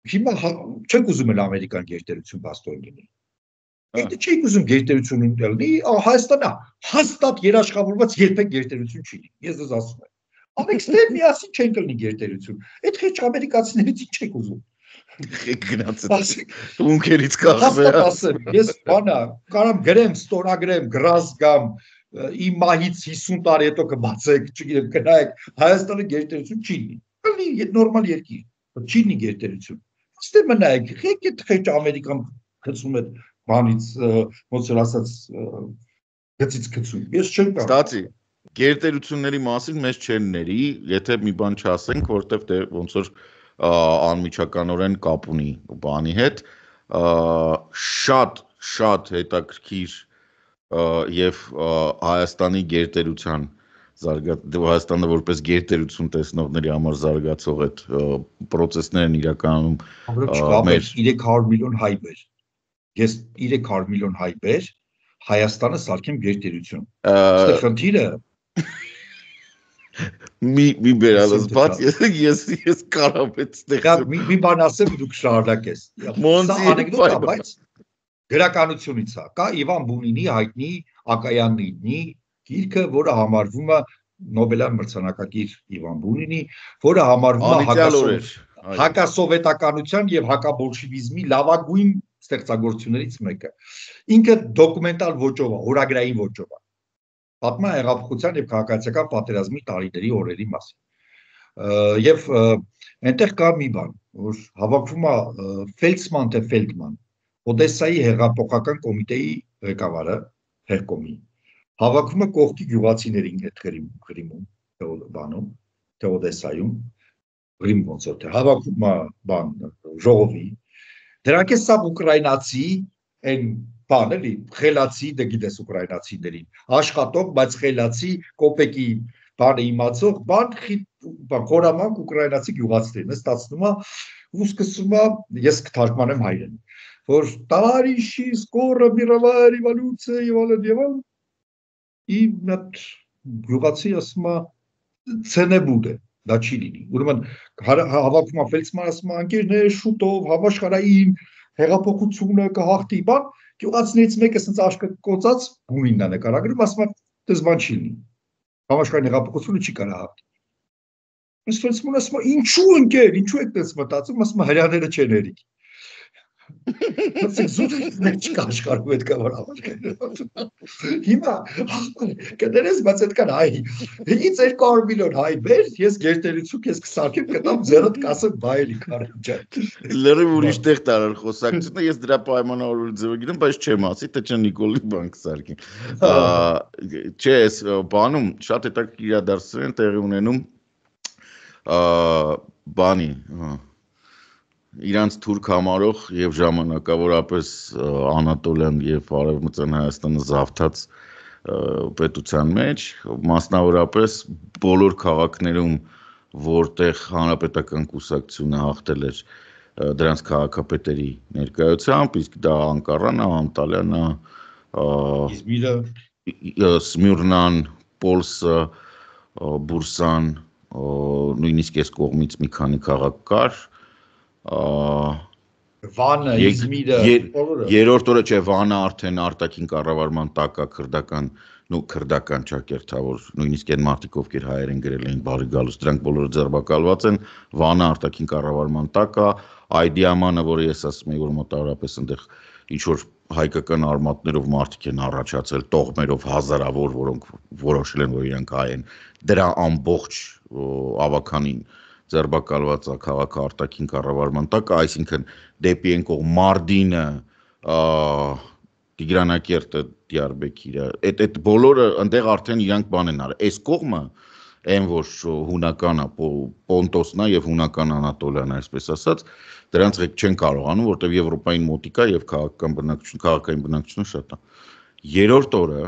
հիմա չեք ուզում էլ ամերիկան գերտերություն բաստորեն լինի։ Եթե չեք ուզում գերտերություն լինի, Հայաստանը հաստատ երաշխավորված երբեք գերտերություն չի լինի։ Ես դες ասում եմ։ Ամերիկան միասին չեն կլինի գերտերություն։ Այդ խիչ ամերիկացիներից ինչ չեք ուզում։ Գնացեք։ Ունքերից կախվե։ Հաստատ ասեմ, ես բանա, կարամ գրեմ, ստորագրեմ, գրազ կամ իմ մահից 50 տարի հետո կբացեք, չգիտեմ, գնայեք, Հայաստանը գերտերություն չի լինի։ Կլինի նորմալ երկիր, չի լինի գերտերություն։ Ստե մնայեք, եկեք խիչ Ամերիկան գցում այդ բանից, ոնց որ ասած, գծից գցում։ Ես չեմ կարող։ Ստացի, գերտերությունների մասին մեզ չեն ների, եթե մի բան չասենք, որտեվ դե ոնց որ անմիջականորեն կապ ունի բանի հետ, շատ հետաքրքիր եւ Հայաստանի գերտերության Հայաստանը որպես գերտերություն տեսնողների համար զարգացող այդ process-ներն իրականում մեր 300 միլիոն հայ բեր։ Ես 300 միլիոն հայ բեր Հայաստանը սարքեմ գերտերություն։ Այստեղ խնդիրը Մի բերալս բաց ես կարամ այդ ստեղծեմ։ Մի բան ասեմ դուք շարունակես։ Սա անեկդոտ է, բայց գրականությունից է։ Կա Իվան Բունինի հայտնի Ակայաննի գիրքը, որը համարվում է Նոբելյան մրցանակակիր Իվան Բունինի, որը համարվում է հակասովետականության եւ հակաբոլշևիզմի լավագույն ստեղծագործություններից մեկը։ Ինքը դոկումենտալ ոճով է, օրագրային ոճով է։ Պատմում է հեղափոխության եւ քաղաքացիական պատերազմի տարիների օրերի մասին։ Եվ այնտեղ կա մի բան, որ հավաքվում է Ֆելդսման թե Ֆելդման, Օդեսայի հեղափոխական կոմիտեի ղեկավարը, Հերկոմի, հավաքվում է կողքի գյուղացիներին հետ Ղրիմում, բանում, թե Օդեսայում, Ղրիմ ոնց որ թե հավաքվում է բան ժողովի, դրանք է սա ուկրաինացի այն բան էլի, խելացի, դե գիտես ուկրաինացիներին, աշխատող, բայց խելացի, կոպեկի բանը իմացող, բան խորամանկ ուկրաինացի գյուղացիներին, ստացվում է ու սկսում է, ես կթարգմանեմ հայերեն, որ տավարիշի սկորը միրավայր իվալուցը իվալն ի մատ գյուղացի ասում է ցենեբուդ է, դա չի լինի, ուրեմն հավաքում է Ֆելդսման ասում է անկերներ շուտով համաշխարհային հեղափոխությունը կհաղթի, բան գյուղացիներից մեկը ասենց աշկը կոծած Բունինն է նկարագրում, ասում է դες բան չի լինի, համաշխարհային հեղափոխությունը չի կարող հաղթի։ Ըստ Ֆելդսմանը ասում է ինչու ընկեր, ինչու եք դες մտածում, ասում է հрьяաները չեն երիկ։ Ասեք զուտ չկա աշխարհում այդ կամար հիմա կներես բայց այդքան հայ ինձ 200 միլիոն հայ բեր ես գերտերություն ես կսարքեմ կտամ ձեռդ կասեմ բայելի քարիջա լրիվ ուրիշ տեղ տարար խոսակցությունը ես դրա պայմանավորված ձևը գիտեմ բայց չեմ ասի թե չէ Նիկոլի բանկ սարքին չէ ես բանում շատ հետաքրքիր իրադարձություններ են տեղի ունենում բանի իրանց թուրք համարող եւ ժամանակավորապես Անատոլիան եւ Արևմտյան Հայաստանը զավթած պետության մեջ մասնավորապես բոլոր քաղաքներում որտեղ հանրապետական կուսակցությունը հաղթել էր դրանց քաղաքապետերի ներկայությամբ իսկ դա Անկարան, Անտալիան, Իզմիրը, Սմյուրնան, Պոլսը, Բուրսան, նույնիսկ այս կողմից մի քանի քաղաք կար Վանը, Իզմիրը, երրորդ օրը չէ Վանը արդեն արտաքին կառավարման տակ է քրդական ճակերտավոր նույնիսկ այն մարդիկ ովքեր հայեր են գրել էին բարի գալուց դրանք բոլորը ձերբակալված են Վանը արտաքին կառավարման տակ է Այդիամանը որը ես ասում եմ որ մոտավորապես այնտեղ ինչ որ հայկական արմատներով մարդիկ են առաջացել տողմերով հազարավոր որոնք որոշել են որ իրանք հայ են դրա ամբողջ ավականին ձերբակալված քաղաքը արտաքին կառավարման տակ, այսինքն դեպի այն կողմ Մարդինը, Տիգրանակերտը, Դիարբեքիրը, այդ բոլորը այնտեղ արդեն իրանք բան են արել։ Այս կողմը այն որ հունական է, Պոնտոսն է եւ հունական Անատոլիան, այսպես ասած, դրանց հետ չեն կարողանում, որտեղ Եվրոպային մոտիկա եւ քաղաքային բնակչությունը շատ է։ Երրորդ օրը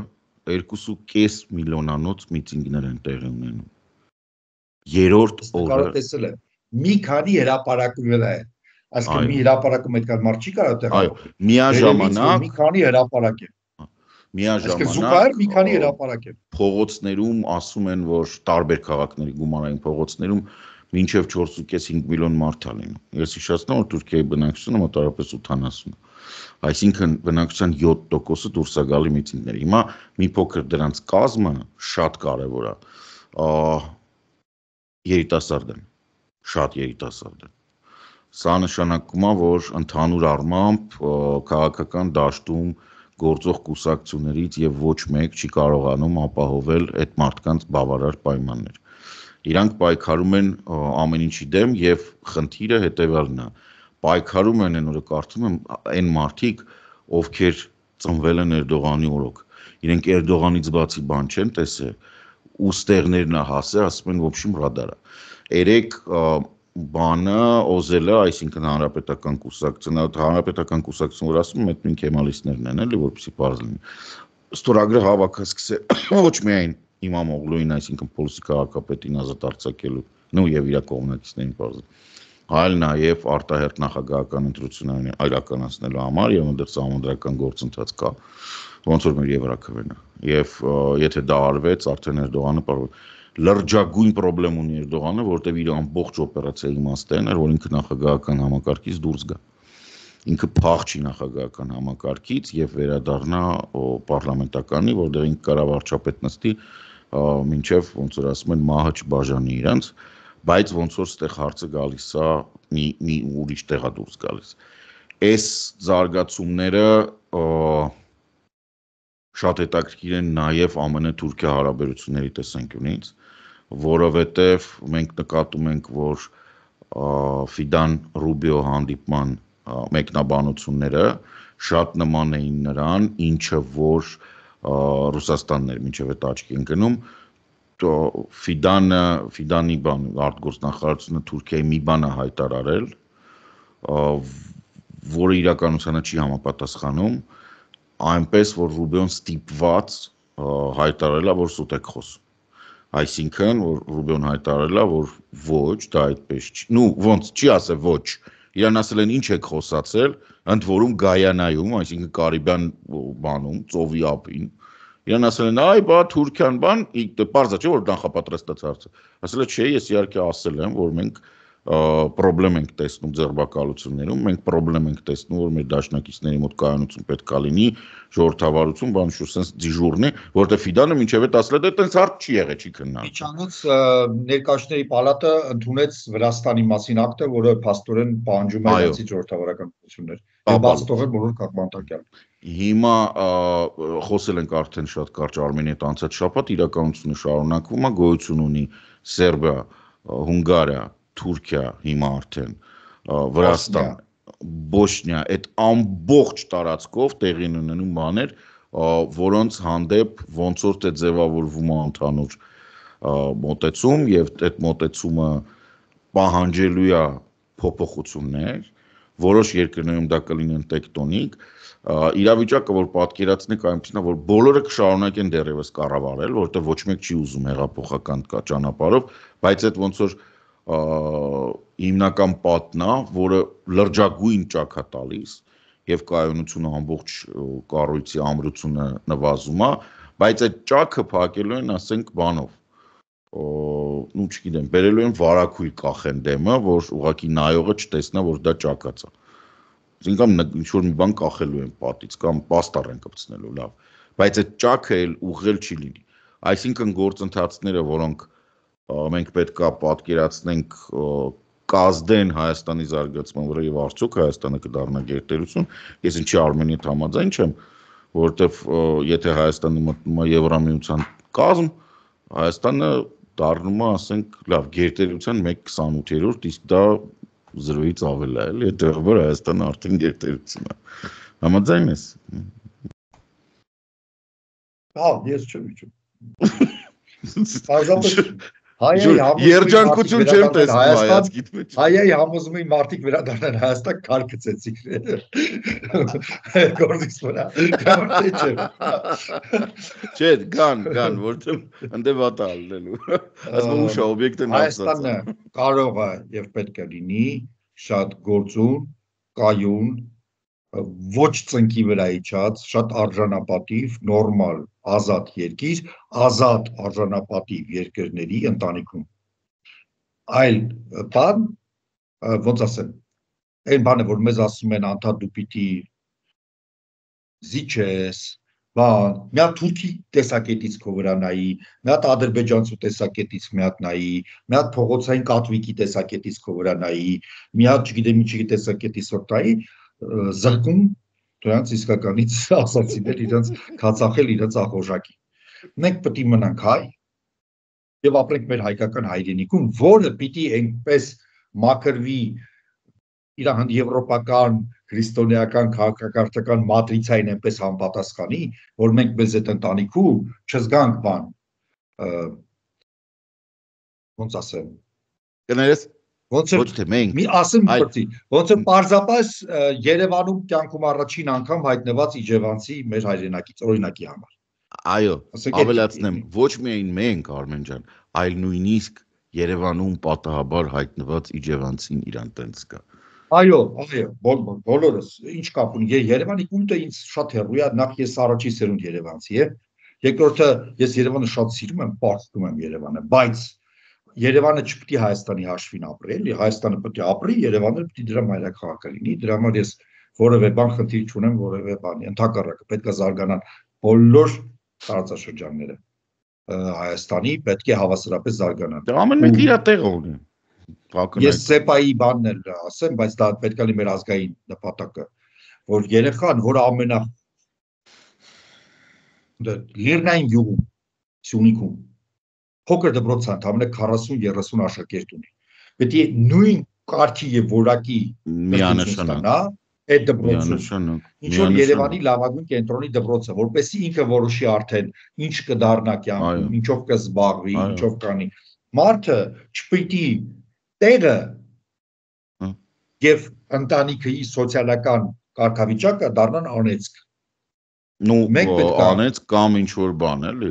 2.5 միլիոնանոց միտինգներ են տեղի ունենում։ Երրորդ օրը տեսել եմ մի քանի հրապարակումներ է այսինքն մի հրապարակում այդքան մարդ չի կարող տեղալ այո միաժամանակ մի քանի հրապարակ է միաժամանակ զուգահեռ մի քանի հրապարակ է փողոցներում ասում են որ տարբեր քաղաքների գումարային փողոցներում մինչև 4.5 միլիոն մարդ է լինում ես հիշեցնում որ Թուրքիայի բնակչությունը մոտավորապես 80 այսինքն բնակչության 7%-ը դուրս է գալի միտինգների հիմա մի փոքր դրանց կազմը շատ կարևոր է երիտասարդ են, շատ երիտասարդ են։ Սա նշանակում է, որ ընդհանուր առմամբ քաղաքական դաշտում գործող կուսակցություններից եւ ոչ մեկ չի կարողանում ապահովել այդ մարդկանց բավարար պայմաններ։ Իրանք պայքարում են ամեն ինչի դեմ եւ խնդիրը հետեւյալն է։ Պայքարում են այն օրը կարծում եմ այն մարդիկ, ովքեր ծնվել են Էրդողանի օրոք։ Իրենք Էրդողանից բացի բան չեն տեսել ուստեղներն է հասել, ասում են, ոբշիմ ռադարա։ Երեք բանը օզելը, այսինքն հանրապետական կուսակցությունը, հանրապետական կուսակցությունը, որ ասում եմ, այդ նույն կեմալիստներն են, էլի, որպեսզի պարզ լինի։ Ստորագրը հավաքը սկսել ոչ միայն Իմամ Օղլուին, այսինքն Պոլսի քաղաքապետին ազատ արձակելու, նույն եւ իր կողմնակիցներին պարզ, այլ նաեւ արտահերթ նախագահական ընտրություններ իրականացնելու համար եւ այնտեղ համանդրական գործընթաց կա, ոնց որ մեր Եվրաքվենը։ Եվ եթե դա արվեց, արդեն Էրդողանը լրջագույն պրոբլեմ ունի Էրդողանը, որտեղ իր ամբողջ օպերացիայի իմաստն էր, որ ինքը նախագահական համակարգից դուրս գա։ Ինքը փախչի նախագահական համակարգից եւ վերադառնա պարլամենտականի, որտեղ ինքը կարող վարչապետ նստի, մինչեւ ոնց որ ասում են մահը չբաժանի իրանց, բայց ոնց որ ստեղ հարցը գալիս է մի ուրիշ տեղա դուրս գալիս։ Այս զարգացումները շատ հետաքրքիր են նաեւ ԱՄՆ-Թուրքիա հարաբերությունների տեսանկյունից, որովհետեւ մենք նկատում ենք, որ Ֆիդան Ռուբիո հանդիպման մեկնաբանությունները շատ նման էին նրան, ինչը որ Ռուսաստանն էր մինչև այդ աչքի ընկնում, Ֆիդանի արտգործնախարարությունը Թուրքիայի մի բան է հայտարարել, որը իրականությանը չի համապատասխանում, այնպես որ Ռուբիոն ստիպված հայտարարել է, որ սուտ եք խոսում։ Այսինքն, որ Ռուբիոն հայտարարել է, որ ոչ, դա այդպես չի։ Ոնց չի ասել ոչ։ Իրան ասել են ինչ եք խոսացել, ընդ որում Գայանայում, այսինքն Կարիբյան բանում, ծովի ափին։ Իրան ասել են, այ բա Թուրքիան բան, պարզ է չէ որ նախապատրաստած հարցը։ Ասել է, չէ, ես իհարկե ասել եմ, որ մենք պրոբլեմ ենք տեսնում ձերբակալություններում, մենք պրոբլեմ ենք տեսնում, որ մեր դաշնակիցների մոտ կայունություն պետք է լինի, ժողովրդավարություն, բան շուտ sense դիժուրն է, որտեղ Ֆիդանը մինչև այդ ասել է, դե տենց հարց չի եղել, չի քննարկվել։ Միջանոց ներկայացների պալատը ընդունեց Վրաստանի մասին ակտը, որը փաստորեն պահանջում է իրենցից ժողովրդավարական կողմություններ։ Եվ բաց թողել բոլոր կապմանդակյալ։ Հիմա խոսել ենք արդեն շատ կարճ Արմենիայի հետ անցած շաբաթ, իրականությունը շարունակվում է, գոյություն ունի Սերբիա, Հունգարիա, Թուրքիա, հիմա արդեն Վրաստան, Բոսնիա, այդ ամբողջ տարածքով տեղի ունենում բաներ, որոնց հանդեպ ոնց որ թե ձևավորվում է ընդհանուր մոտեցում եւ այդ մոտեցումը պահանջելու է փոփոխություններ, որոշ երկրներում դա կլինեն տեկտոնիկ, իրավիճակը որ պատկերացնեք այնպեսին է, որ բոլորը կշարունակեն դեռևս կառավարել, որովհետեւ ոչ մեկ չի ուզում հեղափոխական ճանապարհով, բայց այդ ոնց որ հիմնական պատն է, որը լրջագույն ճաք է տալիս եւ կայունությունը ամբողջ կառույցի ամրությունը նվազում է, բայց այդ ճաքը փակելու են, ասենք, բանով չգիտեմ, բերելու են վարակույր կախեն դեմը, որ ուղղակի նայողը չտեսնա, որ դա ճակած է։ Այսինքն ինչ-որ մի բան կախելու են պատից կամ պաստառ են կպցնելու, լավ, բայց այդ ճաքը էլ ուղղել չի լինի։ Այսինքն գործընթացները, որոնք մենք պետք է պատկերացնենք կազդեն Հայաստանի զարգացման վրա եւ արդյոք Հայաստանը կդառնա գերտերություն, ես ինչի Արմենիա համաձայն չեմ, որովհետեւ եթե Հայաստանը մտնում է Եվրամիության կազմ, Հայաստանը դառնում է, ասենք, լավ, գերտերության 1/28, իսկ դա 0-ից ավել է, էլի, հետեւաբար Հայաստանը արդեն գերտերություն է։ Համաձայն ես։ Ես չեմ։ Երջանկություն չեմ տեսնում հայացքիդ մեջ։ Հայայի համոզումի մարդիկ վերադառնան Հայաստան քար գցեցիք։ Գործից վրա։ Չէ, գան, որտեղ ընդ վատա ալնելու։ Ասում ուշ է օբյեկտը նացած։ Հայաստանը կարող է եւ պետք է լինի շատ գործուն, կայուն, ոչ ծնկի վրա իջած, շատ արժանապատիվ, նորմալ, ազատ երկիր, ազատ արժանապատիվ երկրների ընտանիքում։ Այլ բան, ոնց ասեմ, այն բանը, որ մեզ ասում են անդադ դու պիտի զիջես, բան, մի հատ թուրքի տեսակետից քո վրա նայի, մի հատ ադրբեջանցու տեսակետից մի հատ նայի, մի հատ փողոցային կատվիկի տեսակետից քո վրա նայի, մի հատ չգիտեմ ինչի տեսակետից որ տայի, զրկում դրանց իսկականից ասացիներ իրենց քացախել իրենց ախորժակի։ Մենք պետք է մնանք հայ եւ ապրենք մեր հայկական հայրենիքում, որը պիտի այնպես մաքրվի իր եվրոպական, քրիստոնեական, քաղաքակրթական մատրիցային այնպես համապատասխանի, որ մենք մեզ այդ ընտանիքում չզգանք բան, ոնց ասեմ, կներես ոնց ոչ թե մենք մի ասեմ բրծի, ոնց է պարզապես Երևանում կյանքում առաջին անգամ հայտնված իջևանցի մեր հայրենակից օրինակի համար։ Այո, ավելացնեմ, ոչ միայն մենք, Արմեն ջան, այլ նույնիսկ Երևանում պատահաբար հայտնված իջևանցին իրան տենց կա։ Այո, բոլորս, ինչ կապ ունի, Երևանի կուլտը ինձ շատ հեռու է, նախ ես առաջի սերունդ երևանցի եմ, Երկրորդը ես Երևանը շատ սիրում եմ, պարտքում եմ Երևանը, բայց Երևանը չպետք է Հայաստանի հաշվին ապրի, էլի Հայաստանը պետք է ապրի, Երևանը պետք է դրա մայրաքաղաքը լինի, դրա համար ես որևէ բան խնդիր չունեմ, որևէ բանի, ընդհակառակը պետք է զարգանան բոլոր տարածաշրջանները Հայաստանի պետք է հավասարապես զարգանան։ Դա ամեն մեկը իր տեղը ունի։ Ես ՍԵՊԱ-ի բանն էլ ասեմ, բայց դա պետք է լինի մեր ազգային նպատակը, որ երեխան, որ Լեռնային գյուղում, Սյունիքում փոքր դպրոց ընդամենը 40-30 աշակերտ ունի։ Պետք է նույն կարգի եւ որակի միանշանակ այդ դպրոցում։ Ինչ որ Երևանի լավագույն կենտրոնի դպրոցը, որպեսզի ինքը որոշի արդեն ինչ կդառնա կյանքում, ինչով կզբաղվի, ինչով կանի։ Մարդը չպիտի տեղը եւ ընտանիքի սոցիալական կարգավիճակը դառնան անեծք։ Անեց կամ ինչ որ բան էլի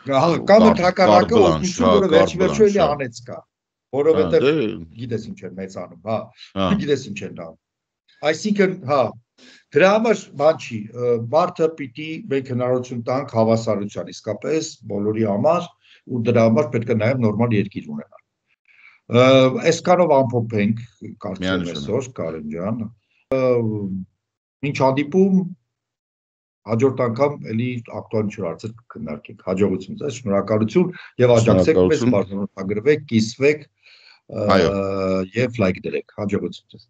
կամ ընդհակառակը օգնություն, որը վերջի էլի անեց կա, որովհետև գիտես ինչ է մեծանում, գիտես ինչ են անում։ Այսինքն, դրա համար բան չի, մարդը պիտի մենք հնարավորություն տանք հավասարության իսկապես բոլորի համար ու դրա համար պետք է նաև նորմալ երկիր ունենալ։ Այսքանով ամփոփենք, կարծում եմ այսօր, Կարեն ջան, ինչ հանդիպում հաջորդ անգամ էլի ակտուալ ինչ-որ հարցեր կքննարկենք, հաջողություն ձեզ, շնորհակալություն եւ աջակցեք մեզ, բաժանորդագրվեք, կիսվեք եւ լայք դրեք, հաջողություն ձեզ։